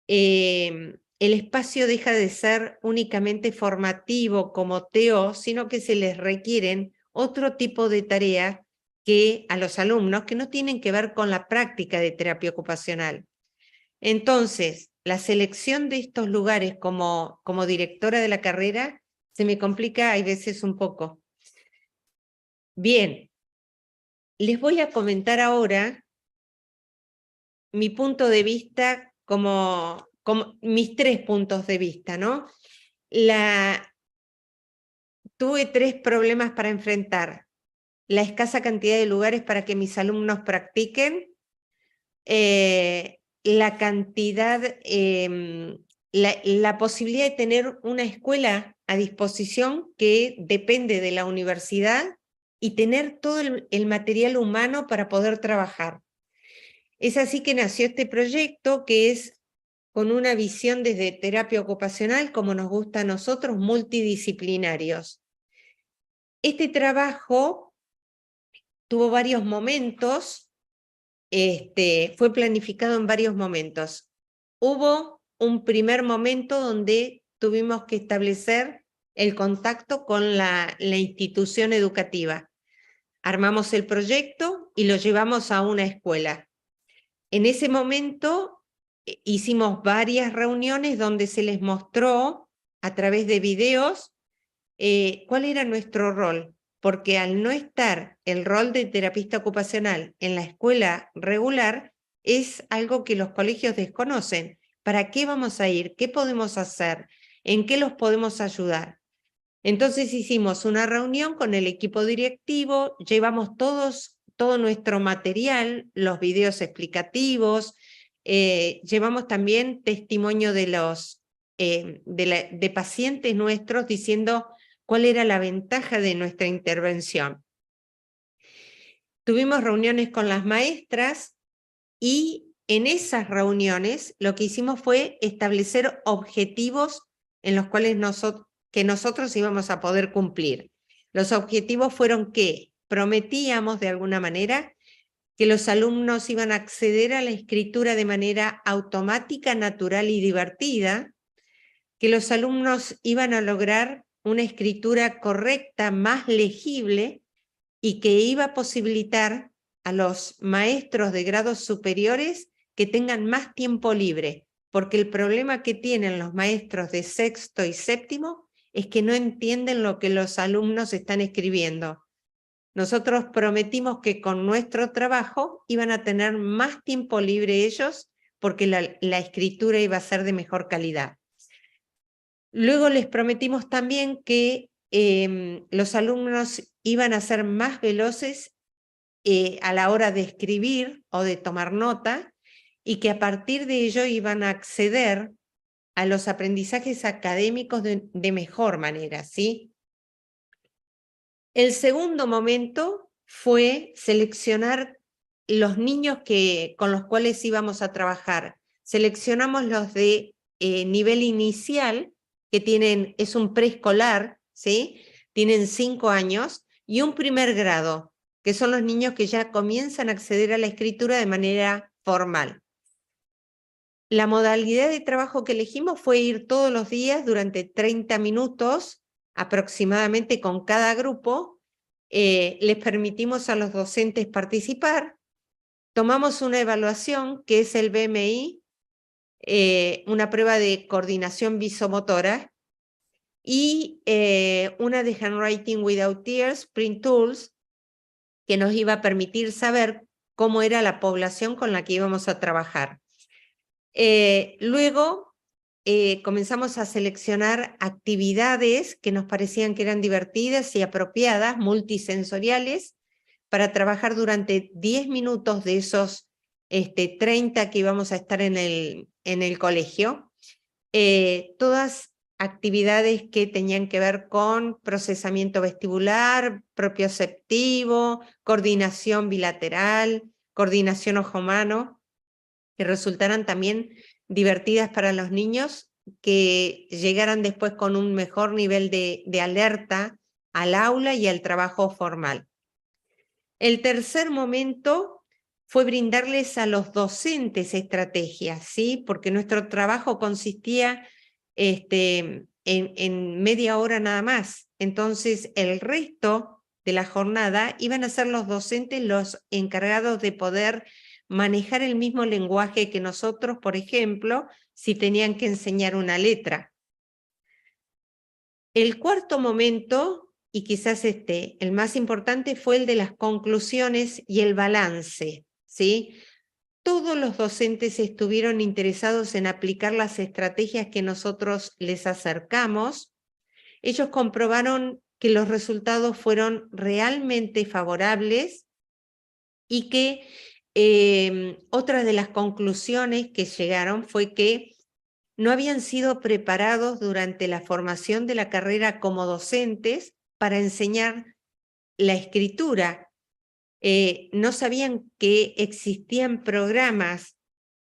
el espacio deja de ser únicamente formativo como TO, sino que se les requieren otro tipo de tareas que a los alumnos que no tienen que ver con la práctica de terapia ocupacional. Entonces, la selección de estos lugares como directora de la carrera se me complica hay veces un poco. Bien, les voy a comentar ahora mi punto de vista como mis 3 puntos de vista, ¿no? Tuve 3 problemas para enfrentar. La escasa cantidad de lugares para que mis alumnos practiquen, la cantidad, la posibilidad de tener una escuela a disposición que depende de la universidad y tener todo el material humano para poder trabajar. Es así que nació este proyecto que es con una visión desde terapia ocupacional, como nos gusta a nosotros, multidisciplinarios. Este trabajo tuvo varios momentos, fue planificado en varios momentos. Hubo un primer momento donde tuvimos que establecer el contacto con la institución educativa. Armamos el proyecto y lo llevamos a una escuela. En ese momento hicimos varias reuniones donde se les mostró a través de videos cuál era nuestro rol, porque al no estar el rol de terapista ocupacional en la escuela regular, es algo que los colegios desconocen. ¿Para qué vamos a ir? ¿Qué podemos hacer? ¿En qué los podemos ayudar? Entonces hicimos una reunión con el equipo directivo, llevamos todo nuestro material, los videos explicativos, llevamos también testimonio de pacientes nuestros diciendo cuál era la ventaja de nuestra intervención. Tuvimos reuniones con las maestras y en esas reuniones lo que hicimos fue establecer objetivos en los cuales nosotros íbamos a poder cumplir. Los objetivos fueron que prometíamos de alguna manera que los alumnos iban a acceder a la escritura de manera automática, natural y divertida, que los alumnos iban a lograr una escritura correcta, más legible, y que iba a posibilitar a los maestros de grados superiores que tengan más tiempo libre, porque el problema que tienen los maestros de 6º y 7º es que no entienden lo que los alumnos están escribiendo. Nosotros prometimos que con nuestro trabajo iban a tener más tiempo libre ellos porque la escritura iba a ser de mejor calidad. Luego les prometimos también que los alumnos iban a ser más veloces a la hora de escribir o de tomar nota y que a partir de ello iban a acceder a los aprendizajes académicos de mejor manera, ¿sí? El segundo momento fue seleccionar los niños con los cuales íbamos a trabajar. Seleccionamos los de nivel inicial, que es un preescolar, ¿sí? Tienen 5 años, y un primer grado, que son los niños que ya comienzan a acceder a la escritura de manera formal. La modalidad de trabajo que elegimos fue ir todos los días durante 30 minutos aproximadamente con cada grupo. Les permitimos a los docentes participar. Tomamos una evaluación que es el BMI, una prueba de coordinación visomotora, y una de Handwriting Without Tears, Print Tools, que nos iba a permitir saber cómo era la población con la que íbamos a trabajar. Luego comenzamos a seleccionar actividades que nos parecían que eran divertidas y apropiadas, multisensoriales, para trabajar durante 10 minutos de esos 30 que íbamos a estar en el colegio. Todas actividades que tenían que ver con procesamiento vestibular, propioceptivo, coordinación bilateral, coordinación ojo-mano, que resultaran también divertidas para los niños, que llegaran después con un mejor nivel de alerta al aula y al trabajo formal. El tercer momento fue brindarles a los docentes estrategias, ¿sí? Porque nuestro trabajo consistía en media hora nada más. Entonces, el resto de la jornada iban a ser los docentes los encargados de poder manejar el mismo lenguaje que nosotros, por ejemplo, si tenían que enseñar una letra. El cuarto momento, y quizás el más importante, fue el de las conclusiones y el balance, ¿sí? Todos los docentes estuvieron interesados en aplicar las estrategias que nosotros les acercamos. Ellos comprobaron que los resultados fueron realmente favorables y que otra de las conclusiones que llegaron fue que no habían sido preparados durante la formación de la carrera como docentes para enseñar la escritura. No sabían que existían programas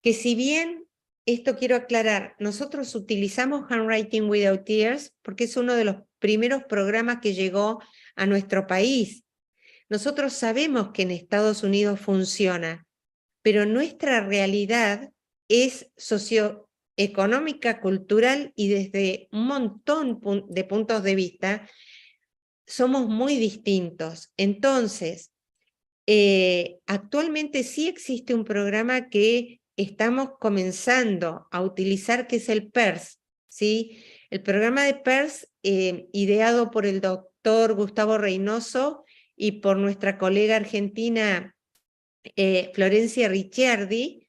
que, si bien, esto quiero aclarar, nosotros utilizamos Handwriting Without Tears porque es uno de los primeros programas que llegó a nuestro país. Nosotros sabemos que en Estados Unidos funciona, pero nuestra realidad es socioeconómica, cultural, y desde un montón de puntos de vista somos muy distintos. Entonces, actualmente sí existe un programa que estamos comenzando a utilizar, que es el PERS, ¿sí? El programa de PERS, ideado por el doctor Gustavo Reynoso y por nuestra colega argentina Florencia Ricciardi,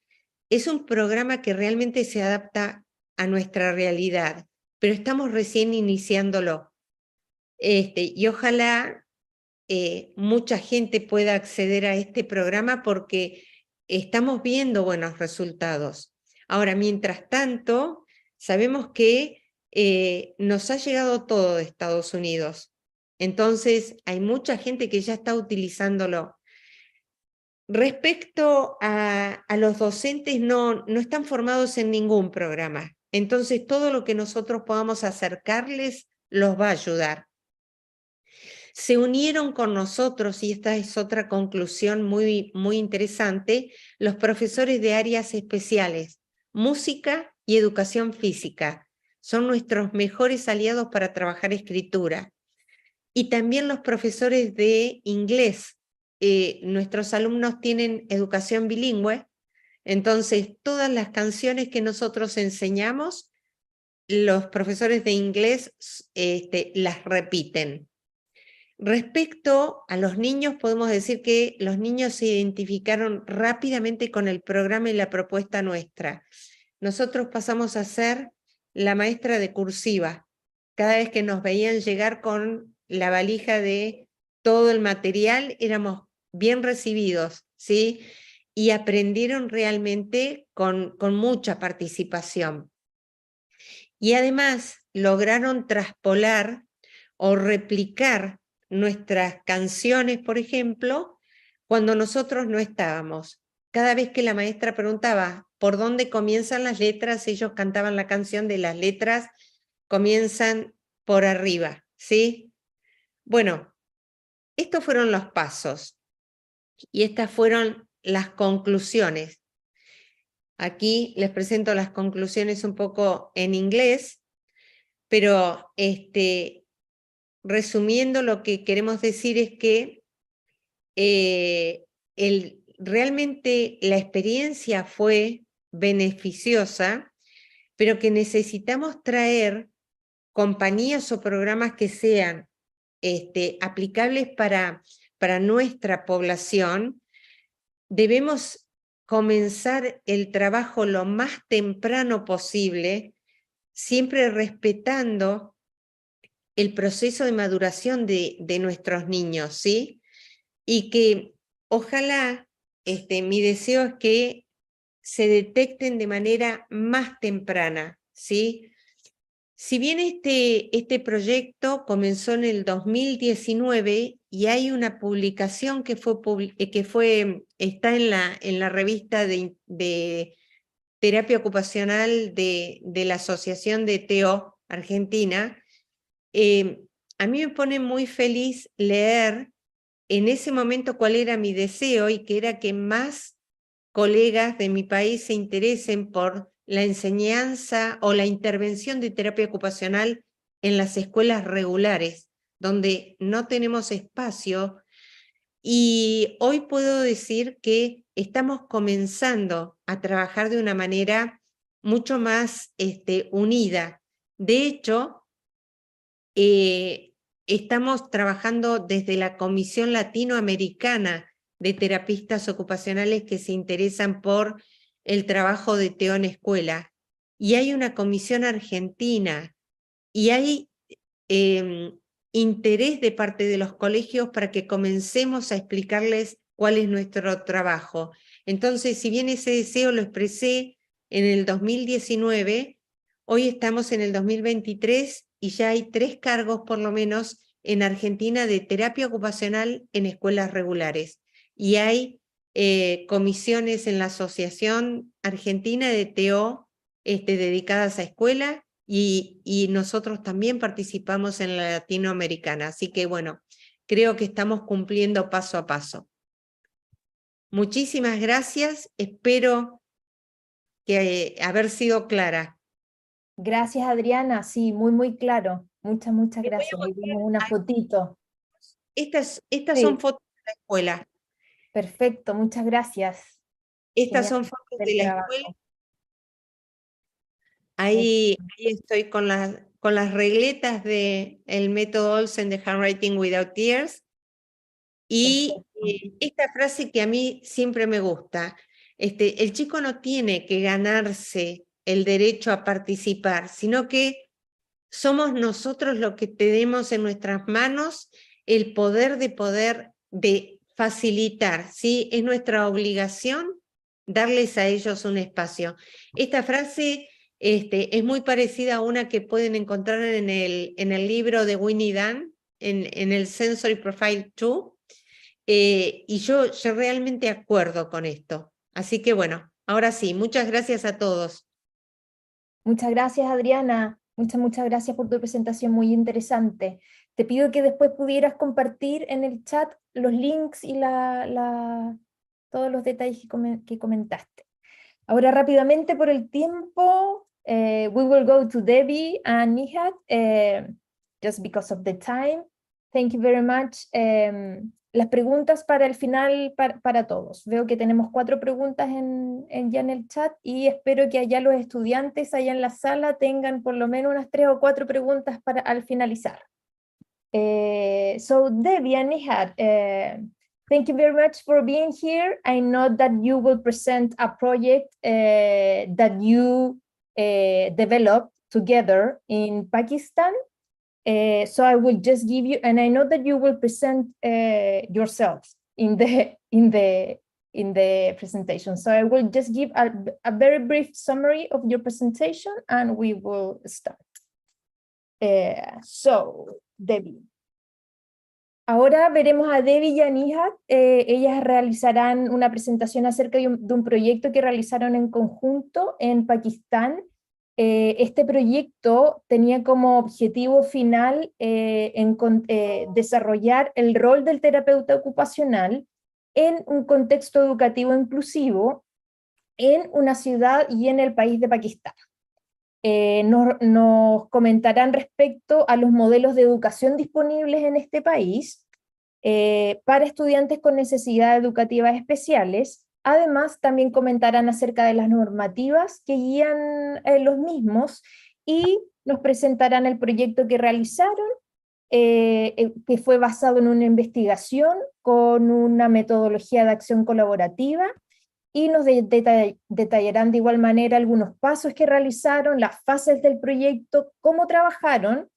es un programa que realmente se adapta a nuestra realidad, pero estamos recién iniciándolo. Y ojalá mucha gente pueda acceder a este programa porque estamos viendo buenos resultados. Ahora, mientras tanto, sabemos que nos ha llegado todo de Estados Unidos. Entonces, hay mucha gente que ya está utilizándolo. Respecto a los docentes, no están formados en ningún programa. Entonces, todo lo que nosotros podamos acercarles los va a ayudar. Se unieron con nosotros, y esta es otra conclusión muy, muy interesante, los profesores de áreas especiales, música y educación física. Son nuestros mejores aliados para trabajar escritura. Y también los profesores de inglés. Nuestros alumnos tienen educación bilingüe, entonces todas las canciones que nosotros enseñamos los profesores de inglés las repiten. Respecto a los niños, podemos decir que los niños se identificaron rápidamente con el programa y la propuesta nuestra. Nosotros pasamos a ser la maestra de cursiva. Cada vez que nos veían llegar con la valija de todo el material, éramos bien recibidos, ¿sí? Y aprendieron realmente con mucha participación. Y además lograron traspolar o replicar nuestras canciones, por ejemplo, cuando nosotros no estábamos. Cada vez que la maestra preguntaba por dónde comienzan las letras, ellos cantaban la canción de las letras comienzan por arriba, ¿sí? Bueno, estos fueron los pasos y estas fueron las conclusiones. Aquí les presento las conclusiones un poco en inglés, pero resumiendo, lo que queremos decir es que realmente la experiencia fue beneficiosa, pero que necesitamos traer compañías o programas que sean aplicables para nuestra población. Debemos comenzar el trabajo lo más temprano posible, siempre respetando el proceso de maduración de nuestros niños, ¿sí? Y que ojalá, mi deseo es que se detecten de manera más temprana, ¿sí? Si bien este proyecto comenzó en el 2019 y hay una publicación que está en la revista de Terapia Ocupacional de la Asociación de TO Argentina, a mí me pone muy feliz leer en ese momento cuál era mi deseo, y que era que más colegas de mi país se interesen por la enseñanza o la intervención de terapia ocupacional en las escuelas regulares, donde no tenemos espacio. Y hoy puedo decir que estamos comenzando a trabajar de una manera mucho más unida. De hecho, estamos trabajando desde la Comisión Latinoamericana de Terapistas Ocupacionales que se interesan por el trabajo de TEO en escuela. Y hay una comisión argentina, y hay interés de parte de los colegios para que comencemos a explicarles cuál es nuestro trabajo. Entonces, si bien ese deseo lo expresé en el 2019, hoy estamos en el 2023 y ya hay 3 cargos por lo menos en Argentina de terapia ocupacional en escuelas regulares. Y hay comisiones en la Asociación Argentina de TO dedicadas a escuela, y nosotros también participamos en la latinoamericana. Así que bueno, creo que estamos cumpliendo paso a paso. Muchísimas gracias, espero que haber sido clara. Gracias, Adriana. Sí, muy claro. Muchas gracias. Ahí vemos una fotito. Estas Sí. son fotos de la escuela. Perfecto, muchas gracias. Estas Genial son fotos el de la trabajo. escuela. Ahí estoy con las regletas del método Olsen de Handwriting Without Tears. Y esta frase que a mí siempre me gusta, el chico no tiene que ganarse el derecho a participar, sino que somos nosotros los que tenemos en nuestras manos el poder de facilitar, ¿sí? Es nuestra obligación darles a ellos un espacio. Esta frase es muy parecida a una que pueden encontrar en el libro de Winnie Dan, en el Sensory Profile 2, y yo realmente acuerdo con esto. Así que bueno, ahora sí, muchas gracias a todos. Muchas gracias, Adriana. Muchas gracias por tu presentación, muy interesante. Te pido que después pudieras compartir en el chat los links y todos los detalles que comentaste. Ahora rápidamente por el tiempo, we will go to Debbie and Nihat, just because of the time. Thank you very much las preguntas para el final para todos. Veo que tenemos 4 preguntas ya en el chat y espero que allá los estudiantes allá en la sala tengan por lo menos unas 3 o 4 preguntas al finalizar. So Debbie and Nihat, thank you very much for being here. I know that you will present a project that you developed together in Pakistan. So I will just give you, and I know that you will present yourselves in the presentation. So I will just give a very brief summary of your presentation, and we will start. So Debbie. Ahora veremos a Debbie y a Nihat. Ellas realizarán una presentación acerca de un proyecto que realizaron en conjunto en Pakistán. Este proyecto tenía como objetivo final desarrollar el rol del terapeuta ocupacional en un contexto educativo inclusivo en una ciudad y en el país de Pakistán. Nos comentarán respecto a los modelos de educación disponibles en este país para estudiantes con necesidades educativas especiales. Además, también comentarán acerca de las normativas que guían los mismos y nos presentarán el proyecto que realizaron, que fue basado en una investigación con una metodología de acción colaborativa, y nos detallarán de igual manera algunos pasos que realizaron, las fases del proyecto, cómo trabajaron,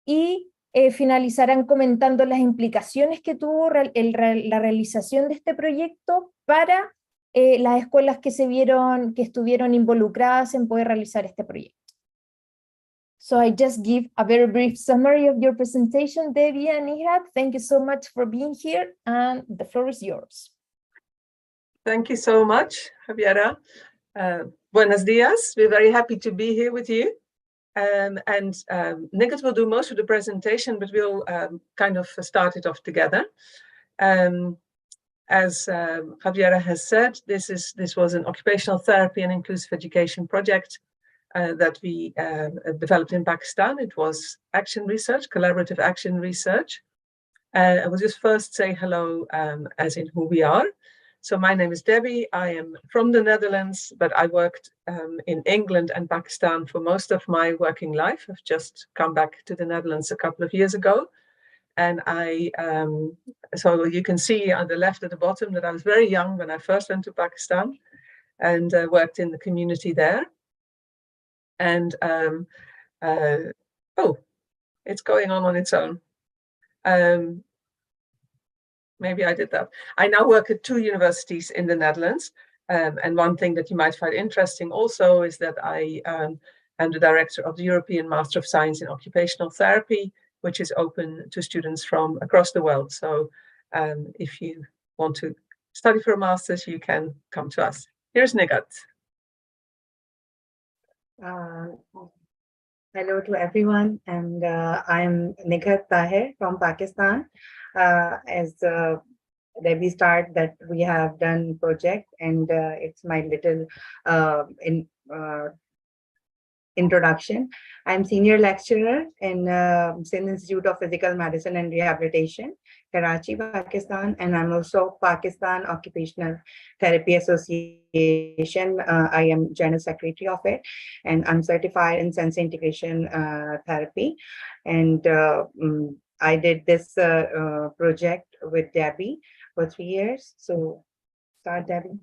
y finalizarán comentando las implicaciones que tuvo la realización de este proyecto para las escuelas que estuvieron involucradas en poder realizar este proyecto. So I just give a very brief summary of your presentation, Debbie and Nihat. Thank you so much for being here, and the floor is yours. Thank you so much, Javiera. Buenos dias. We're very happy to be here with you. Nikat will do most of the presentation, but we'll kind of start it off together. As Javiera has said, this was an occupational therapy and inclusive education project that we developed in Pakistan. It was action research, collaborative action research. I will just first say hello, as in who we are. So my name is Debbie. I am from the Netherlands, but I worked in England and Pakistan for most of my working life. I've just come back to the Netherlands a couple of years ago. And so you can see on the left at the bottom that I was very young when I first went to Pakistan and worked in the community there. And oh, it's going on its own. Maybe I did that. I now work at 2 universities in the Netherlands. And one thing that you might find interesting also is that I am the director of the European Master of Science in Occupational Therapy, which is open to students from across the world. So if you want to study for a master's, you can come to us. Here's Nigat. Hello to everyone, and I am Nigat Tahir from Pakistan. As Debbie started, that we have done project, and it's my little introduction. I'm senior lecturer in Sindh Institute of Physical Medicine and Rehabilitation, Karachi, Pakistan, and I'm also Pakistan Occupational Therapy Association. I am General Secretary of it, and I'm certified in sensory integration therapy. And I did this project with Debbie for 3 years. So start, Debbie.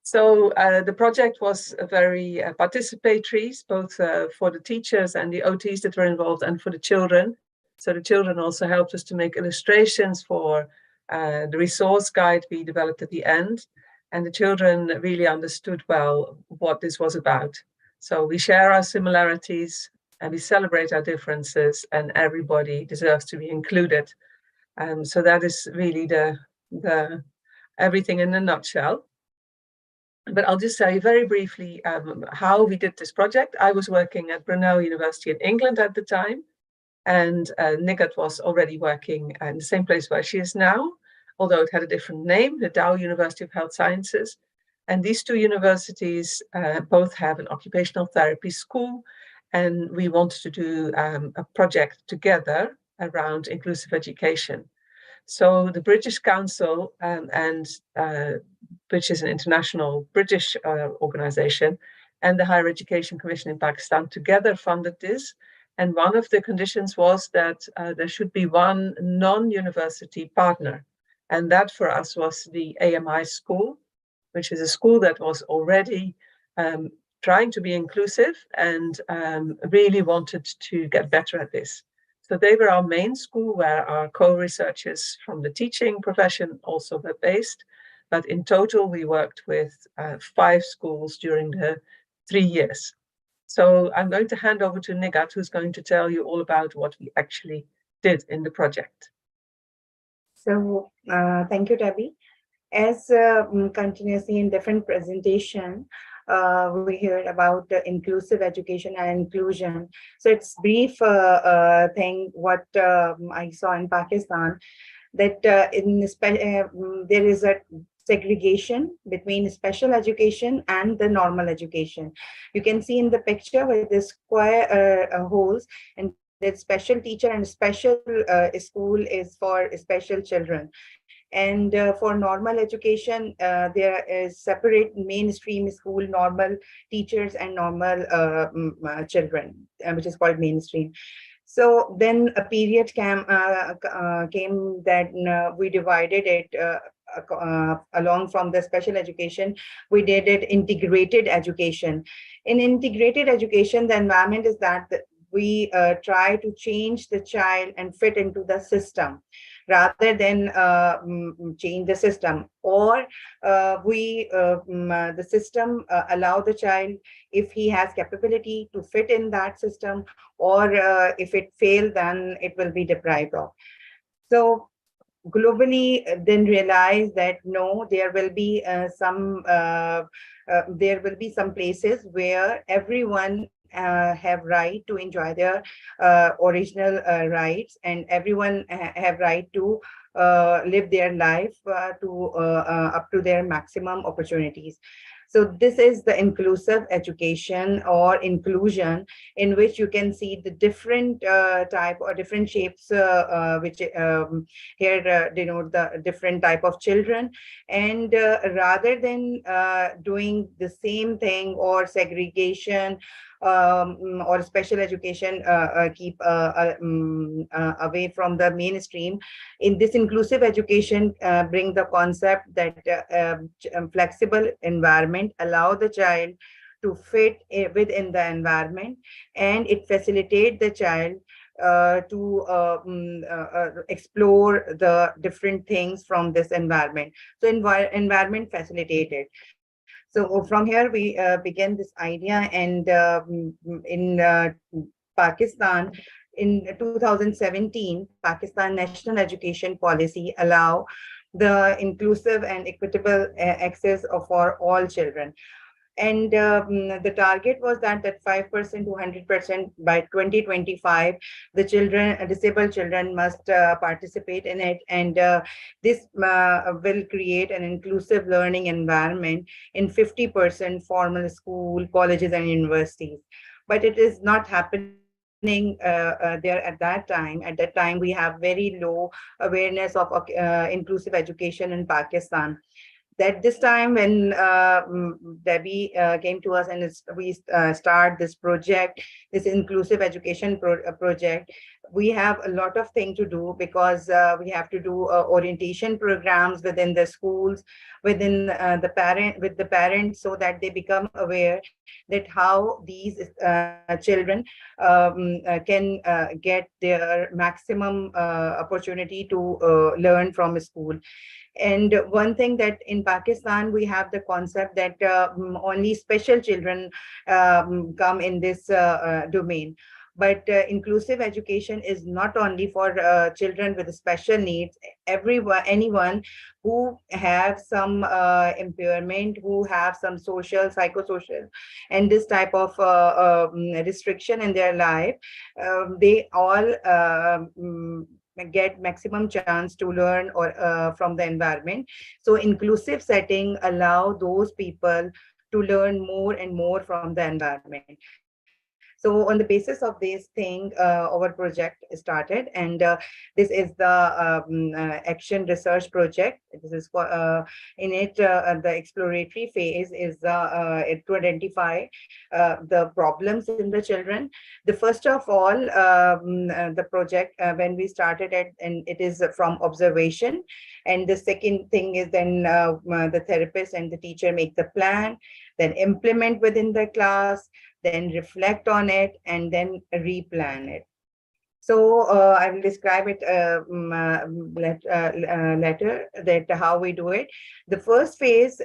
So the project was very participatory, both for the teachers and the OTs that were involved and for the children. So the children also helped us to make illustrations for the resource guide we developed at the end. And the children really understood well what this was about. So we share our similarities and we celebrate our differences, and everybody deserves to be included. So that is really the everything in a nutshell. But I'll just say very briefly how we did this project. I was working at Brunel University in England at the time, and Nigat was already working in the same place where she is now, although it had a different name, the Dow University of Health Sciences. And these 2 universities both have an occupational therapy school, and we wanted to do a project together around inclusive education. So the British Council which is an international British organization, and the Higher Education Commission in Pakistan together funded this. And one of the conditions was that there should be one non-university partner. And that for us was the AMI school, which is a school that was already trying to be inclusive and really wanted to get better at this. So they were our main school where our co-researchers from the teaching profession also were based. But in total, we worked with 5 schools during the 3 years. So I'm going to hand over to Nigat, who's going to tell you all about what we actually did in the project. So thank you, Debbie. As continuously in different presentation, we heard about inclusive education and inclusion. So it's brief thing what I saw in Pakistan, that there is a segregation between special education and the normal education. You can see in the picture with the square holes, and that special teacher and special school is for special children. And for normal education, there is separate mainstream school, normal teachers and normal children, which is called mainstream. So then a period came that we divided it along from the special education. We did it integrated education. In integrated education, the environment is that we try to change the child and fit into the system rather than change the system, or the system allow the child, if he has capability, to fit in that system, or if it fails, then it will be deprived of. So globally then realize that no, there will be some places where everyone have right to enjoy their original rights, and everyone have right to live their life up to their maximum opportunities. So this is the inclusive education or inclusion, in which you can see the different type or different shapes, which here denote the different type of children. And rather than doing the same thing or segregation or special education, keep away from the mainstream, in this inclusive education bring the concept that flexible environment allow the child to fit within the environment, and it facilitate the child to explore the different things from this environment. So environment facilitated. So from here we began this idea, and in Pakistan, in 2017, Pakistan National Education Policy allow the inclusive and equitable access for all children. And the target was that 5% to 100% by 2025, the disabled children must participate in it. And this will create an inclusive learning environment in 50% formal school, colleges, and universities. But it is not happening there at that time. At that time, we have very low awareness of inclusive education in Pakistan. That this time when Debbie came to us and we start this project, this inclusive education project, we have a lot of things to do, because we have to do orientation programs within the schools, within with the parents, so that they become aware that how these children can get their maximum opportunity to learn from school. And one thing that in Pakistan, we have the concept that only special children come in this domain. But inclusive education is not only for children with special needs. Anyone who have some impairment, who have some social, psychosocial, and this type of restriction in their life, they all get maximum chance to learn or from the environment. So inclusive setting allow those people to learn more and more from the environment. So on the basis of this thing, our project started, and this is the action research project. This is for, in it, the exploratory phase is to identify the problems in the children. The first of all, the project, when we started it, and it is from observation. And the second thing is then the therapist and the teacher make the plan, then implement within the class, then reflect on it, and then replan it. So I will describe it later, that how we do it. The first phase,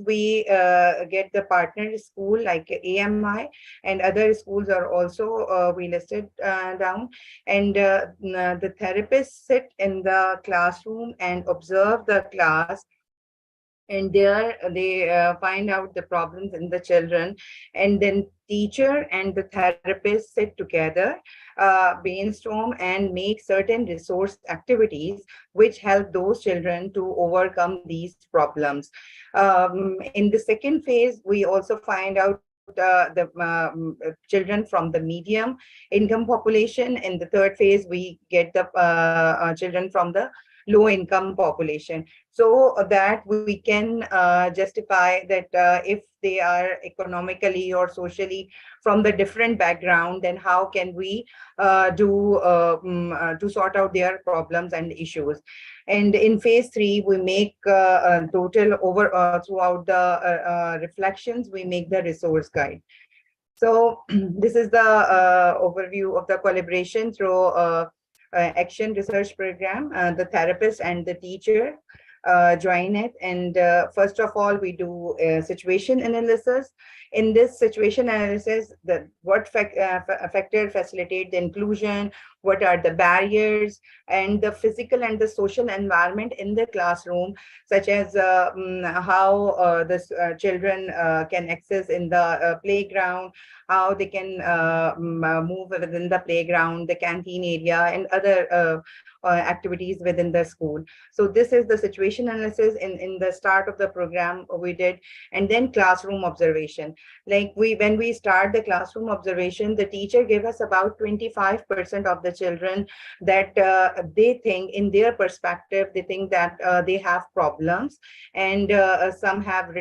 we get the partner school like AMI, and other schools are also we listed down. And the therapists sit in the classroom and observe the class, and there they find out the problems in the children, and then teacher and the therapist sit together, brainstorm and make certain resource activities which help those children to overcome these problems. In the second phase, we also find out the children from the medium income population. In the third phase, we get the children from the low income population, so that we can justify that if they are economically or socially from the different background, then how can we do to sort out their problems and issues. And in phase 3, we make a total over throughout the reflections, we make the resource guide. So this is the overview of the collaboration through action research program. The therapist and the teacher join it, and first of all we do situation analysis. In this situation analysis, what factor facilitate the inclusion, what are the barriers, and the physical and the social environment in the classroom, such as how the children can access in the playground, how they can move within the playground, the canteen area, and other activities within the school. So this is the situation analysis in the start of the program we did. And then classroom observation. Like when we start the classroom observation, the teacher gave us about 25% of the children that they think, in their perspective, they think that they have problems, and some have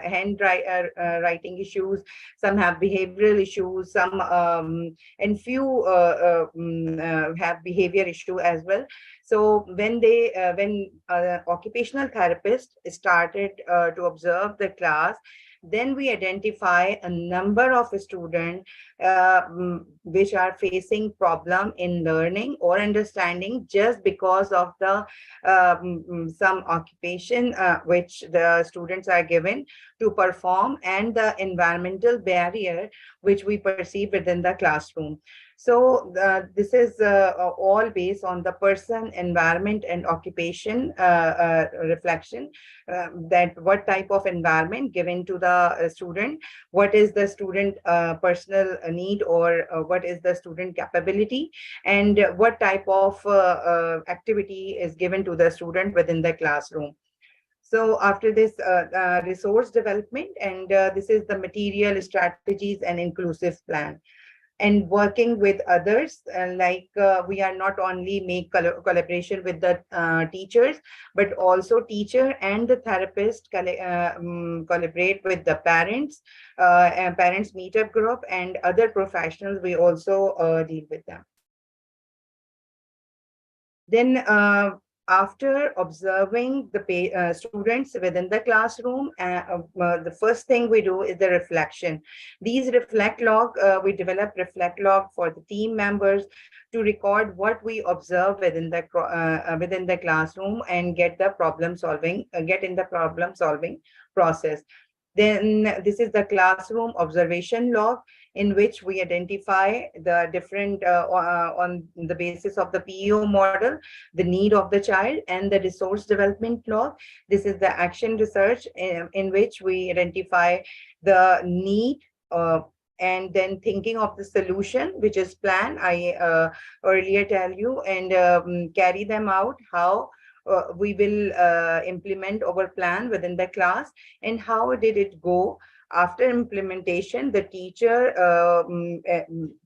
handwriting issues, some have behavioral issues, some and few have behavior issue as well. So when occupational therapist started to observe the class, then we identify a number of students which are facing problem in learning or understanding just because of the some occupation which the students are given to perform, and the environmental barrier which we perceive within the classroom. So this is all based on the person, environment, and occupation reflection, that what type of environment given to the student, what is the student personal need, or what is the student capability, and what type of activity is given to the student within the classroom. So after this resource development, and this is the material, strategies, and inclusive plan. And working with others, we are not only make collaboration with the teachers, but also teacher and the therapist collaborate with the parents, and parents meetup group, and other professionals. We also deal with them. Then after observing the students within the classroom, the first thing we do is the reflection. These reflect log, we develop reflect log for the team members to record what we observe within the classroom and get in the problem solving process. Then this is the classroom observation log, in which we identify the different, on the basis of the PEO model, the need of the child, and the resource development log. This is the action research, in which we identify the need, and then thinking of the solution, which is plan, I earlier tell you, and carry them out, how we will implement our plan within the class, and how did it go. After implementation, the teacher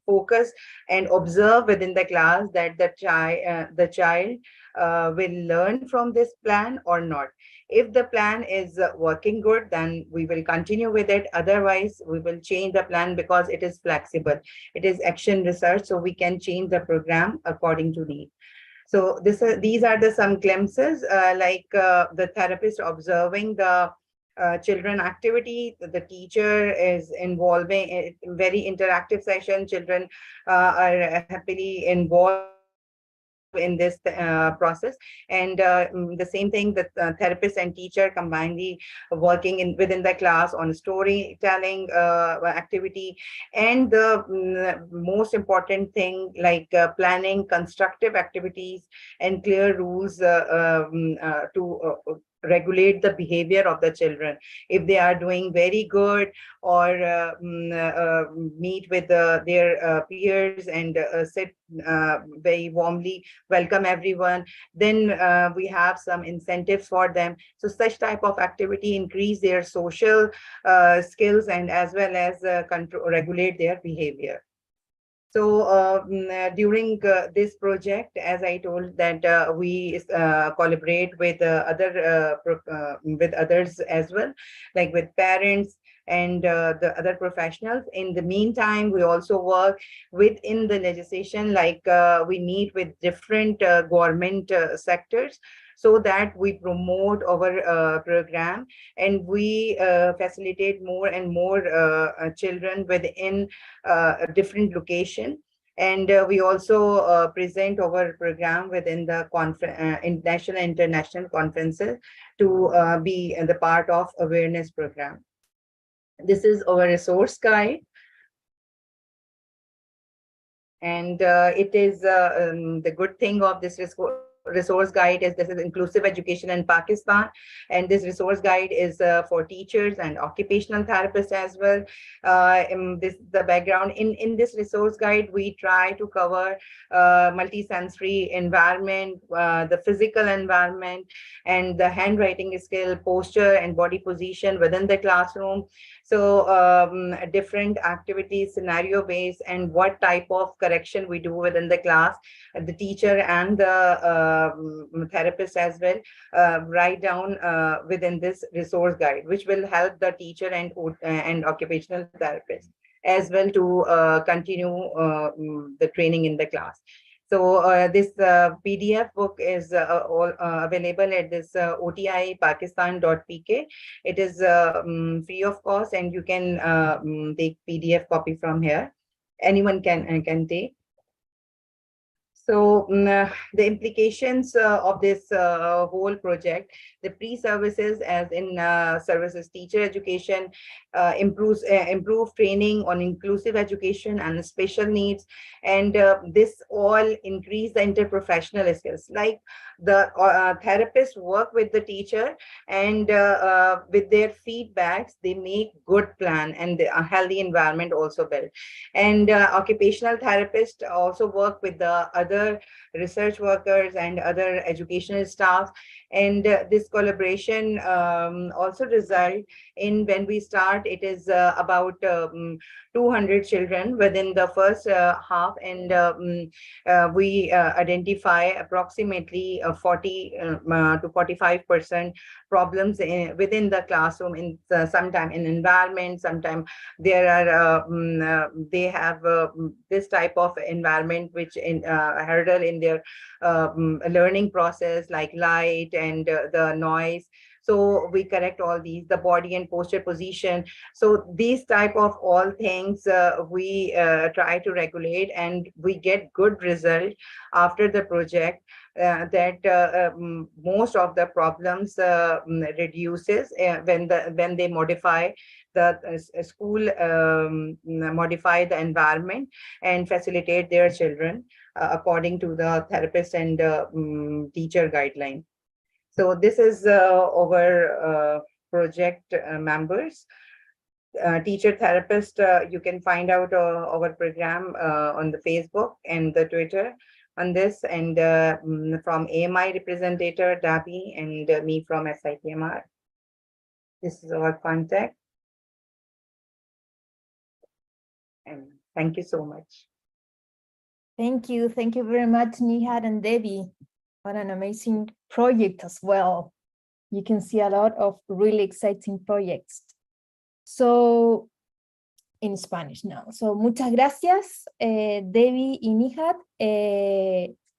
focus and observe within the class that the child will learn from this plan or not. If the plan is working good, then we will continue with it. Otherwise, we will change the plan because it is flexible. It is action research, so we can change the program according to need. So these are some glimpses, like the therapist observing the children activity. The teacher is involving in very interactive session. Children are happily involved in this process, and the same thing that therapist and teacher combinedly working within the class on storytelling activity, and the most important thing, like planning constructive activities and clear rules to regulate the behavior of the children. If they are doing very good, or meet with their peers and sit very warmly, welcome everyone, then we have some incentives for them. So such type of activity increase their social skills, and as well as regulate their behavior. So during this project, as I told, that we collaborate with with others as well, like with parents and the other professionals. In the meantime, we also work within the legislation, like we meet with different government sectors, so that we promote our program, and we facilitate more and more children within a different location. And we also present our program within the national and international conferences to be the part of awareness program. This is our resource guide. And it is the good thing of this resource guide is this is inclusive education in Pakistan, and this resource guide is for teachers and occupational therapists as well. The background in this resource guide, we try to cover multisensory environment, the physical environment, and the handwriting skill, posture, and body position within the classroom. So different activities, scenario based, and what type of correction we do within the class, the teacher and the therapist as well write down within this resource guide, which will help the teacher and occupational therapist as well to continue the training in the class. So this PDF book is all available at this otipakistan.pk. It is free of cost, and you can take PDF copy from here. Anyone can take. So the implications of this whole project, the pre-services as in services, teacher education, improve training on inclusive education and special needs, and this all increase the interprofessional skills. Like the therapists work with the teacher, and with their feedbacks, they make good plan, and a healthy environment also built. And occupational therapists also work with the other research workers and other educational staff, and this collaboration also result in, when we start, it is about 200 children within the first half, and we identify approximately 40 to 45% problems within the classroom. In sometime in environment, sometime there are they have this type of environment which hurdle in their learning process, like light and the noise. So we correct all these, the body and posture position. So these type of all things we try to regulate, and we get good result after the project. That most of the problems reduces when they modify the school, modify the environment and facilitate their children according to the therapist and teacher guideline. So this is our project members. Teacher therapist, you can find out our program on the Facebook and the Twitter on this, and from AMI representative Dabi, and me from SITMR. This is our contact. Thank you so much. Thank you very much, Nihat and Debbie. What an amazing project as well. You can see a lot of really exciting projects. So, in Spanish now. So, muchas gracias, Debbie y Nihat.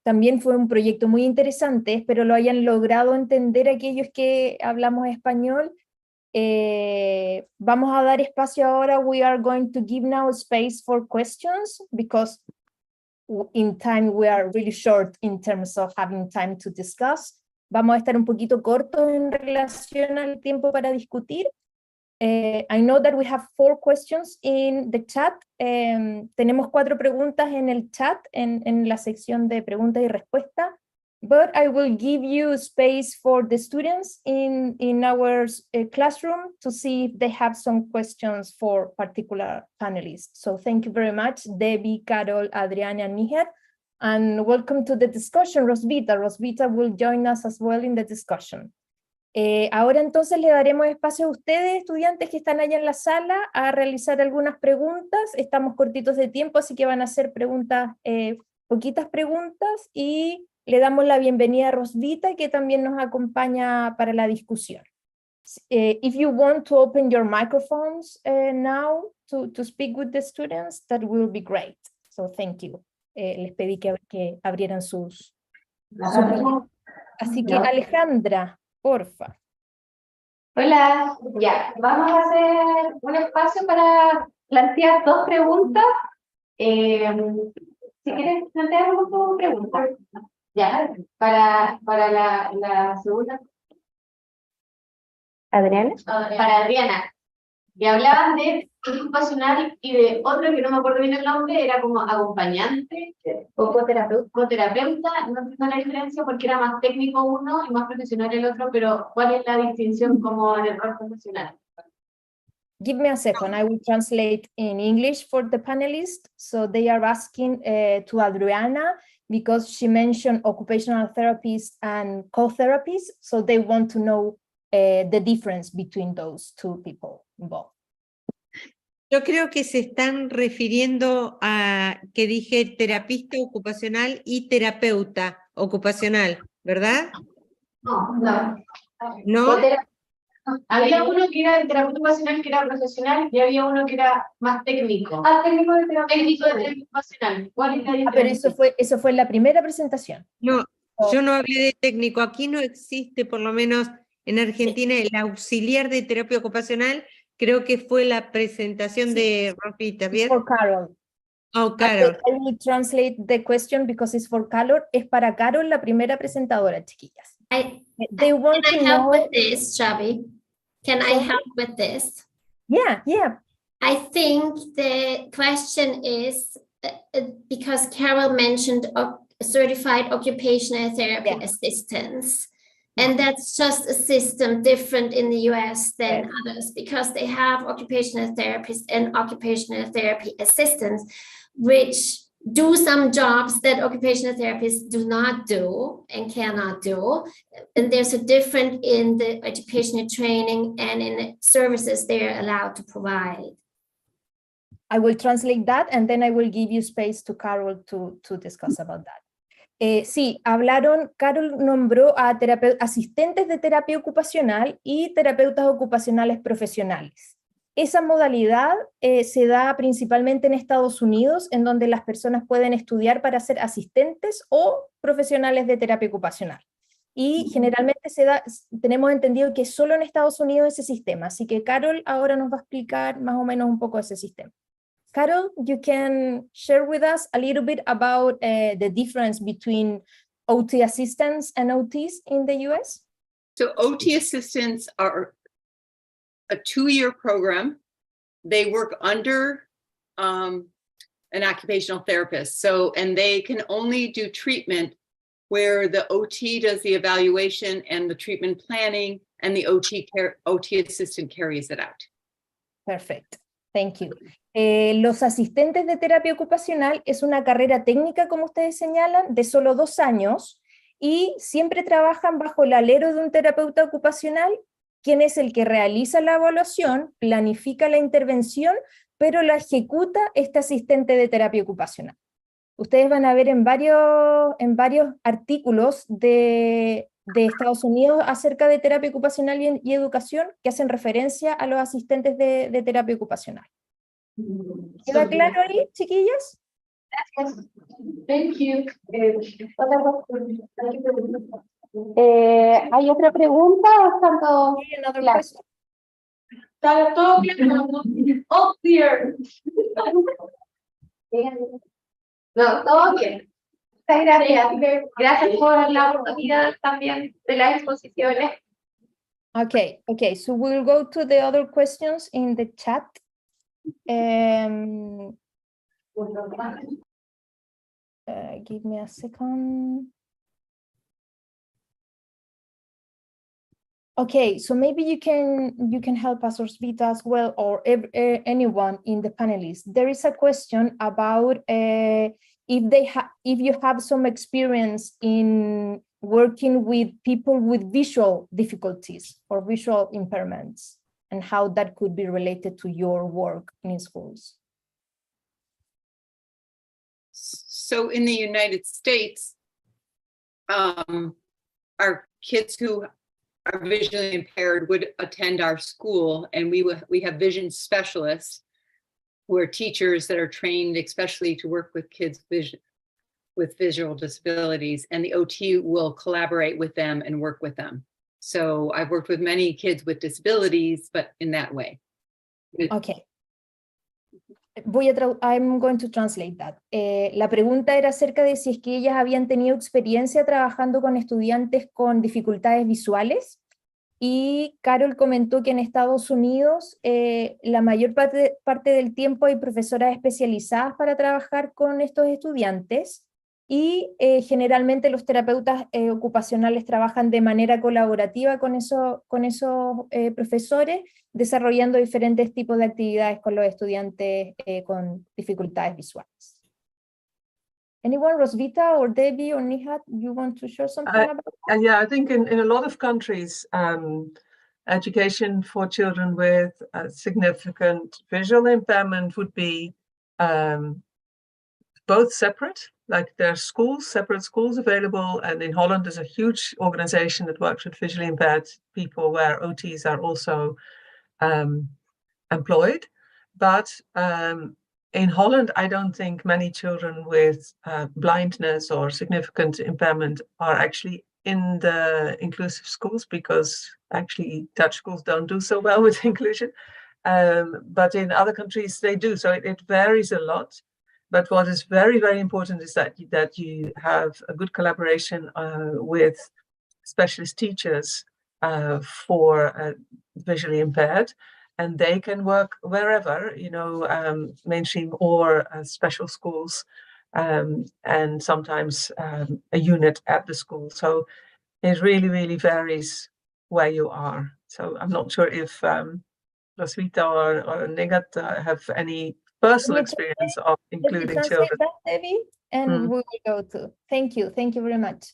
También fue un proyecto muy interesante, espero lo hayan logrado entender aquellos que hablamos español. Vamos a dar espacio ahora. We are going to give now space for questions, because in time we are really short in terms of having time to discuss. Vamos a estar un poquito cortos en relación al tiempo para discutir. I know that we have 4 questions in the chat. Tenemos 4 preguntas en el chat, en la sección de preguntas y respuestas. But I will give you space for the students in our classroom to see if they have some questions for particular panelists. So thank you very much, Debbie, Carol, Adriana, and Nihat. And welcome to the discussion, Rosvita. Rosvita will join us as well in the discussion. Ahora entonces le daremos espacio a ustedes, estudiantes que están allá en la sala, a realizar algunas preguntas. Estamos cortitos de tiempo, así que van a hacer preguntas, poquitas preguntas, y le damos la bienvenida a Rosvita, que también nos acompaña para la discusión. If you want to open your microphones now to speak with the students, that will be great. So thank you. Les pedí que abrieran sus así que Alejandra, porfa. Hola, ya, vamos a hacer un espacio para plantear 2 preguntas. Si quieres plantear tu pregunta. Ya, para la segunda. Adriana? Para Adriana. Que hablaban de ocupacional y de otro que no me acuerdo bien el nombre, era como acompañante o coterapeuta. No entiendo la diferencia porque era más técnico uno y más profesional el otro, pero ¿cuál es la distinción como en el rol profesional? Give me a second, I will translate in English for the panelists. So they are asking to Adriana, because she mentioned occupational therapists and co-therapists, so they want to know the difference between those 2 people involved. Yo creo que se están refiriendo a que dije terapista ocupacional y terapeuta ocupacional, ¿verdad? No. ¿No? Había uno que era de terapeuta ocupacional, que era profesional, y había uno que era más técnico. Técnico de terapia ocupacional. ¿Cuál es la diferencia? Pero eso fue en la primera presentación. No, yo no hablé de técnico. Aquí no existe, por lo menos en Argentina, el auxiliar de terapia ocupacional. Creo que fue la presentación de Rosvita, ¿bien? For Carol. Oh, Carol. I will translate the question because it's for Carol. Es para Carol, la primera presentadora, chiquillas. They want Can to I help know... with this, Shabby? Can I help with this? Yeah. I think the question is because Carol mentioned certified occupational therapy assistants. And that's just a system different in the US than others, because they have occupational therapists and occupational therapy assistants, which do some jobs that occupational therapists do not do and cannot do. And there's a difference in the educational training and in the services they're allowed to provide. I will translate that and then I will give you space to Carol to discuss about that. Sí, Carol nombró a asistentes de terapia ocupacional y terapeutas ocupacionales profesionales. Esa modalidad se da principalmente en Estados Unidos, en donde las personas pueden estudiar para ser asistentes o profesionales de terapia ocupacional. Y generalmente tenemos entendido que solo en Estados Unidos ese sistema, así que Carol ahora nos va a explicar más o menos un poco ese sistema. Carol, you can share with us a little bit about the difference between OT assistants and OTs in the US? So OT assistants are a 2-year program. They work under an occupational therapist. And they can only do treatment where the OT does the evaluation and the treatment planning, and the OT assistant carries it out. Perfect. Thank you. Los asistentes de terapia ocupacional es una carrera técnica, como ustedes señalan, de solo 2 años, y siempre trabajan bajo el alero de un terapeuta ocupacional, quien es el que realiza la evaluación, planifica la intervención, pero la ejecuta este asistente de terapia ocupacional. Ustedes van a ver en varios artículos de Estados Unidos acerca de terapia ocupacional y educación que hacen referencia a los asistentes de terapia ocupacional. ¿Queda claro ahí, chiquillas? Thank you. ¿Hay otra pregunta o están todos Another claros? question? ¿Está todo claro? All clear. No, todo bien. Muchas gracias. Gracias por la oportunidad también de las exposiciones. Okay, so we'll go to the other questions in the chat. Give me a second. Okay, so maybe you can help us, Rosvita, as well, or anyone in the panelists. There is a question about if you have some experience in working with people with visual difficulties or visual impairments, and how that could be related to your work in schools. So in the United States, our kids who are visually impaired would attend our school, and we have vision specialists who are teachers that are trained especially to work with kids with visual disabilities, and the OT will collaborate with them and work with them. So I've worked with many kids with disabilities, but in that way. Okay. I'm going to translate that. La pregunta era acerca de si es que ellas habían tenido experiencia trabajando con estudiantes con dificultades visuales, y Carol comentó que en Estados Unidos la mayor parte del tiempo hay profesoras especializadas para trabajar con estos estudiantes, y generalmente los terapeutas ocupacionales trabajan de manera colaborativa con esos profesores, desarrollando diferentes tipos de actividades con los estudiantes con dificultades visuales. Anyone, Rosvita or Debbie or Nihat, you want to share something about that? Yeah, I think in a lot of countries, education for children with significant visual impairment would be both separate, like there are schools, separate schools available, and in Holland there's a huge organization that works with visually impaired people where OTs are also employed. But in Holland, I don't think many children with blindness or significant impairment are actually in the inclusive schools, because actually Dutch schools don't do so well with inclusion. But in other countries they do, so it varies a lot. But what is very, very important is that you have a good collaboration with specialist teachers for visually impaired, and they can work wherever, mainstream or special schools, and sometimes a unit at the school. So it really, really varies where you are. So I'm not sure if Rosvita or Negat have any personal experience of including children. That, Debbie, and we will go to. Thank you very much.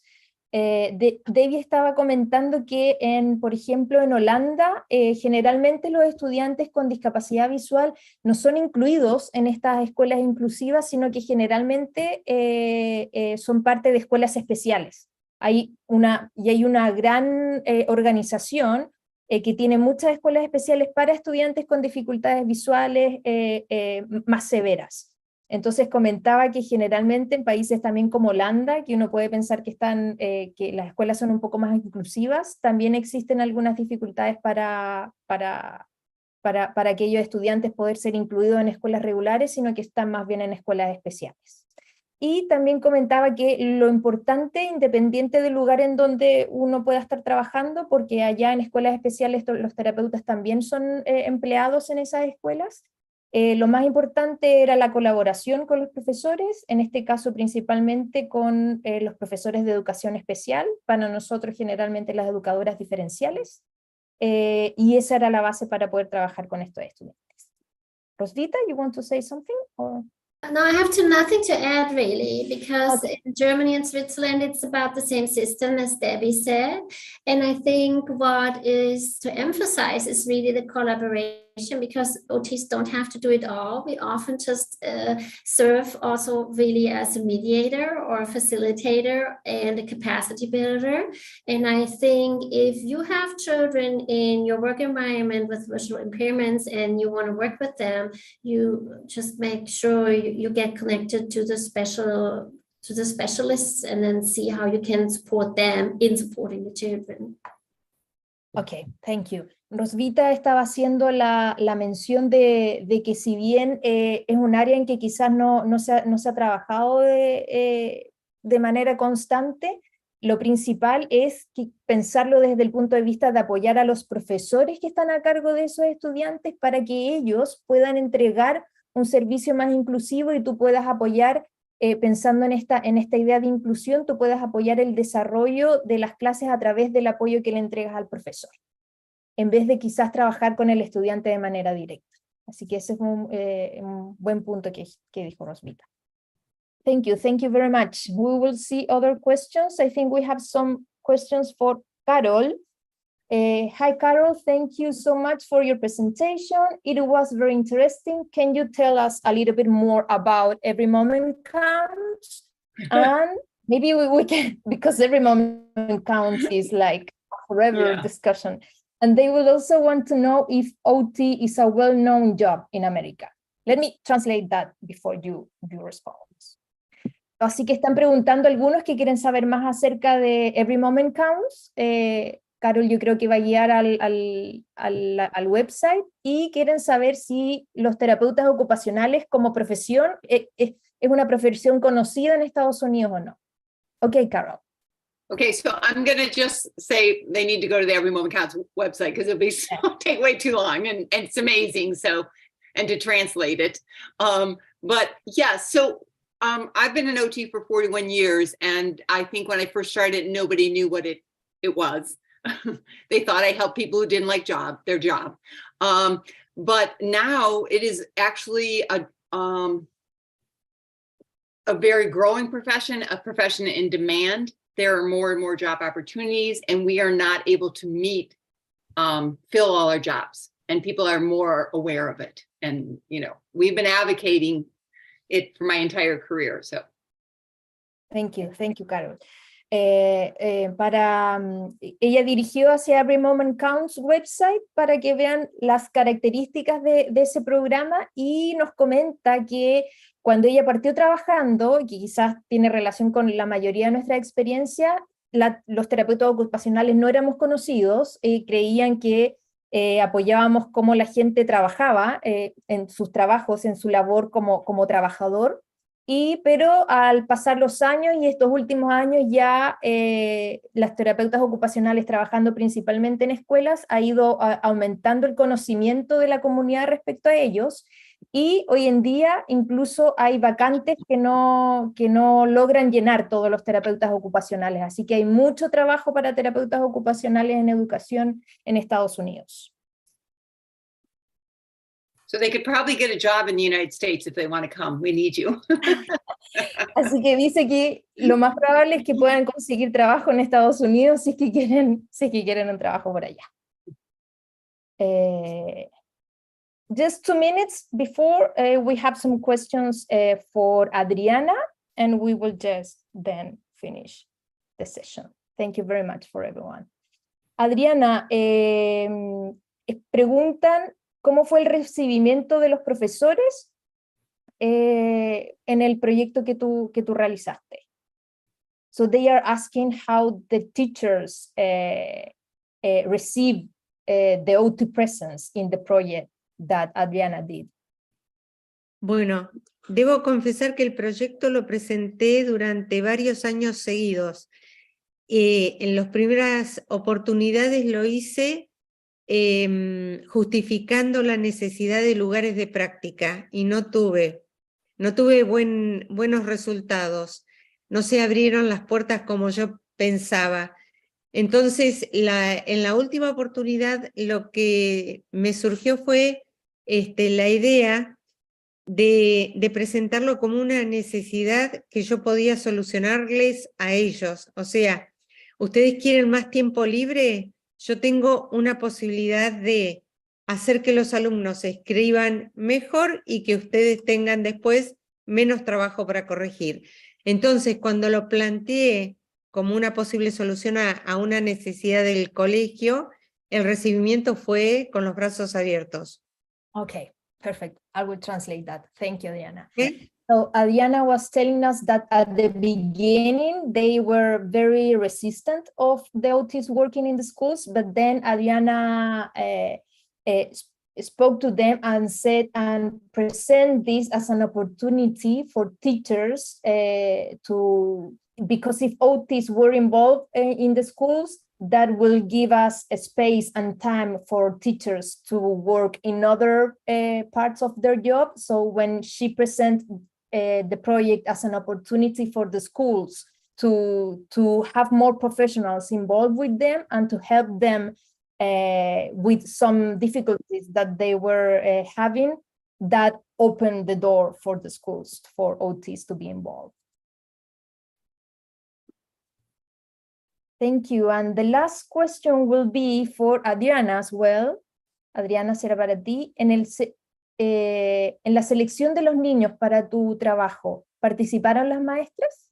Debbie estaba comentando que, por ejemplo, en Holanda, generalmente los estudiantes con discapacidad visual no son incluidos en estas escuelas inclusivas, sino que generalmente son parte de escuelas especiales. Hay una gran organización que tiene muchas escuelas especiales para estudiantes con dificultades visuales más severas. Entonces comentaba que generalmente en países también como Holanda, que uno puede pensar que las escuelas son un poco más inclusivas, también existen algunas dificultades para aquellos estudiantes poder ser incluidos en escuelas regulares, sino que están más bien en escuelas especiales. Y también comentaba que lo importante, independiente del lugar en donde uno pueda estar trabajando, porque allá en escuelas especiales los terapeutas también son empleados en esas escuelas, lo más importante era la colaboración con los profesores, en este caso principalmente con los profesores de educación especial, para nosotros generalmente las educadoras diferenciales, y esa era la base para poder trabajar con estos estudiantes. Rosvita, you want to say something? Or? No, I have nothing to add really, because in Germany and Switzerland, it's about the same system as Debbie said. And I think what is to emphasize is really the collaboration because OTs don't have to do it all. We often just serve also really as a mediator or a facilitator and a capacity builder. And I think if you have children in your work environment with visual impairments and you want to work with them, you just make sure you get connected to the specialists and then see how you can support them in supporting the children. Ok, thank you. Rosvita estaba haciendo la mención de que si bien es un área en que quizás no se ha trabajado de manera constante, lo principal es pensarlo desde el punto de vista de apoyar a los profesores que están a cargo de esos estudiantes para que ellos puedan entregar un servicio más inclusivo y tú puedas apoyar, pensando en esta idea de inclusión, tú puedas apoyar el desarrollo de las clases a través del apoyo que le entregas al profesor, en vez de quizás trabajar con el estudiante de manera directa. Así que ese es un buen punto que dijo Rosvita. Thank you very much. We will see other questions. I think we have some questions for Carol. Hi, Carol, thank you so much for your presentation. It was very interesting. Can you tell us a little bit more about Every Moment Counts? And maybe we can, because Every Moment Counts is like a forever discussion. And they will also want to know if OT is a well-known job in America. Let me translate that before you respond. Así que están preguntando algunos que quieren saber más acerca de Every Moment Counts. Carol, yo creo que va a guiar al website y quieren saber si los terapeutas ocupacionales como profesión es una profesión conocida en Estados Unidos o no. Okay, Carol. Okay, so I'm going to just say they need to go to the Every Moment Counts website because it'll take way too long and it's amazing. So, and to translate it. But yeah, so I've been an OT for 41 years. And I think when I first started, nobody knew what it was. They thought I helped people who didn't like their job. But now it is actually a very growing profession, a profession in demand. There are more and more job opportunities, and we are not able to fill all our jobs, and people are more aware of it. And, we've been advocating it for my entire career, so. Thank you, Carol. Ella dirigió hacia Every Moment Counts website para que vean las características de ese programa y nos comenta que cuando ella partió trabajando, que quizás tiene relación con la mayoría de nuestra experiencia, los terapeutas ocupacionales no éramos conocidos, creían que apoyábamos cómo la gente trabajaba en sus trabajos, en su labor como trabajador, pero al pasar los años y estos últimos años ya las terapeutas ocupacionales trabajando principalmente en escuelas ha ido aumentando el conocimiento de la comunidad respecto a ellos, y hoy en día incluso hay vacantes que no logran llenar todos los terapeutas ocupacionales, así que hay mucho trabajo para terapeutas ocupacionales en educación en Estados Unidos. So they could probably get a job in the United States if they want to come. We need you. Así que dice que lo más probable es que puedan conseguir trabajo en Estados Unidos si es que quieren un trabajo por allá. Just 2 minutes before we have some questions for Adriana, and we will just then finish the session. Thank you very much for everyone. Adriana, preguntan ¿cómo fue el recibimiento de los profesores en el proyecto que tú realizaste? So they are asking how the teachers received the OT presence in the project that Adriana did. Bueno, debo confesar que el proyecto lo presenté durante varios años seguidos. En las primeras oportunidades lo hice justificando la necesidad de lugares de práctica y no tuve buenos resultados, no se abrieron las puertas como yo pensaba. Entonces en la última oportunidad lo que me surgió fue la idea de presentarlo como una necesidad que yo podía solucionarles a ellos. O sea, ¿ustedes quieren más tiempo libre? Yo tengo una posibilidad de hacer que los alumnos escriban mejor y que ustedes tengan después menos trabajo para corregir. Entonces, cuando lo planteé como una posible solución a una necesidad del colegio, el recibimiento fue con los brazos abiertos. Okay, perfect. I will translate that. Thank you, Adriana. ¿Sí? So Adriana was telling us that at the beginning, they were very resistant of the autists working in the schools, but then Adriana spoke to them and said and present this as an opportunity for teachers because if autists were involved in the schools, that will give us a space and time for teachers to work in other parts of their job. So when she presents the project as an opportunity for the schools to have more professionals involved with them and to help them with some difficulties that they were having, that opened the door for the schools for autists to be involved. Thank you. And the last question will be for Adriana as well. Adriana, será para ti. En la selección de los niños para tu trabajo, ¿participaron las maestras?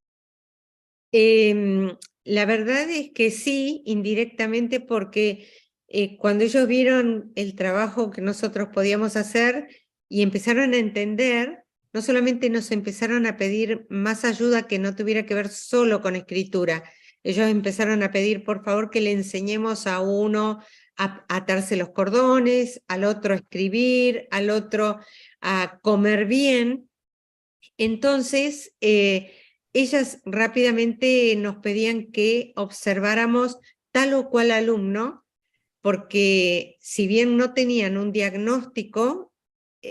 La verdad es que sí, indirectamente, porque cuando ellos vieron el trabajo que nosotros podíamos hacer y empezaron a entender, no solamente nos empezaron a pedir más ayuda que no tuviera que ver solo con escritura. Ellos empezaron a pedir, por favor, que le enseñemos a uno a atarse los cordones, al otro a escribir, al otro a comer bien. Entonces, ellas rápidamente nos pedían que observáramos tal o cual alumno, porque si bien no tenían un diagnóstico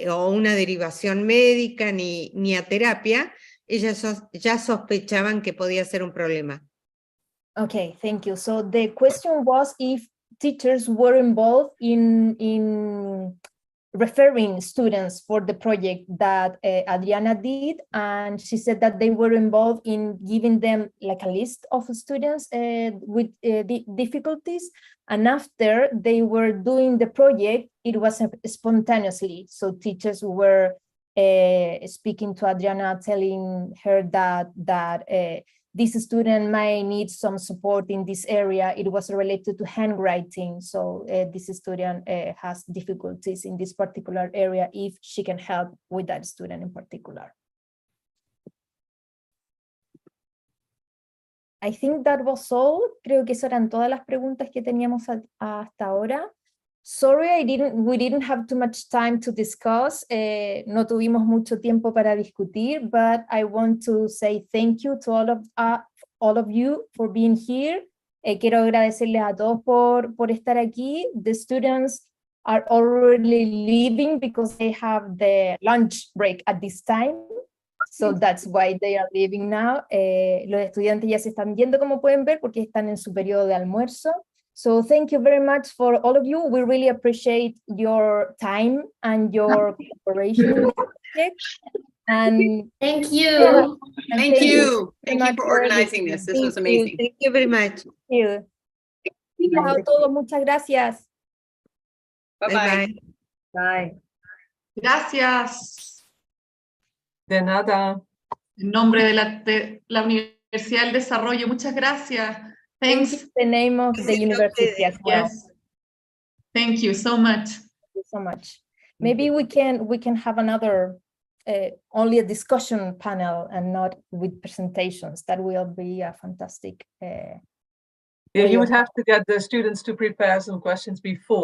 o una derivación médica ni a terapia, ellas ya sospechaban que podía ser un problema. Okay, thank you. So the question was if teachers were involved in referring students for the project that Adriana did, and she said that they were involved in giving them like a list of students with difficulties, and after they were doing the project, it was spontaneously. So teachers were speaking to Adriana, telling her that this student might need some support in this area. It was related to handwriting. So this student has difficulties in this particular area, if she can help with that student in particular. I think that was all. Creo que esas eran todas las preguntas que teníamos hasta ahora. Sorry, we didn't have too much time to discuss. No tuvimos mucho tiempo para discutir, but I want to say thank you to all of you for being here. Quiero agradecerles a todos por estar aquí. The students are already leaving because they have the lunch break at this time. So that's why they are leaving now. Los estudiantes ya se están yendo, como pueden ver, porque están en su periodo de almuerzo. So thank you very much for all of you. We really appreciate your time and your cooperation in this project. And Thank you. Yeah. Thank you. Thank you much for organizing this. This was amazing. Thank you very much. Thank you. Chao a todos, muchas gracias. Bye-bye. Bye. Gracias. De nada. En nombre de la Universidad del Desarrollo, muchas gracias. Thank Thanks. you, the name of the university as well. Yes. Thank you so much. Thank you so much. Maybe we can have another only a discussion panel and not with presentations. That will be a fantastic Yeah, you would have to get the students to prepare some questions before.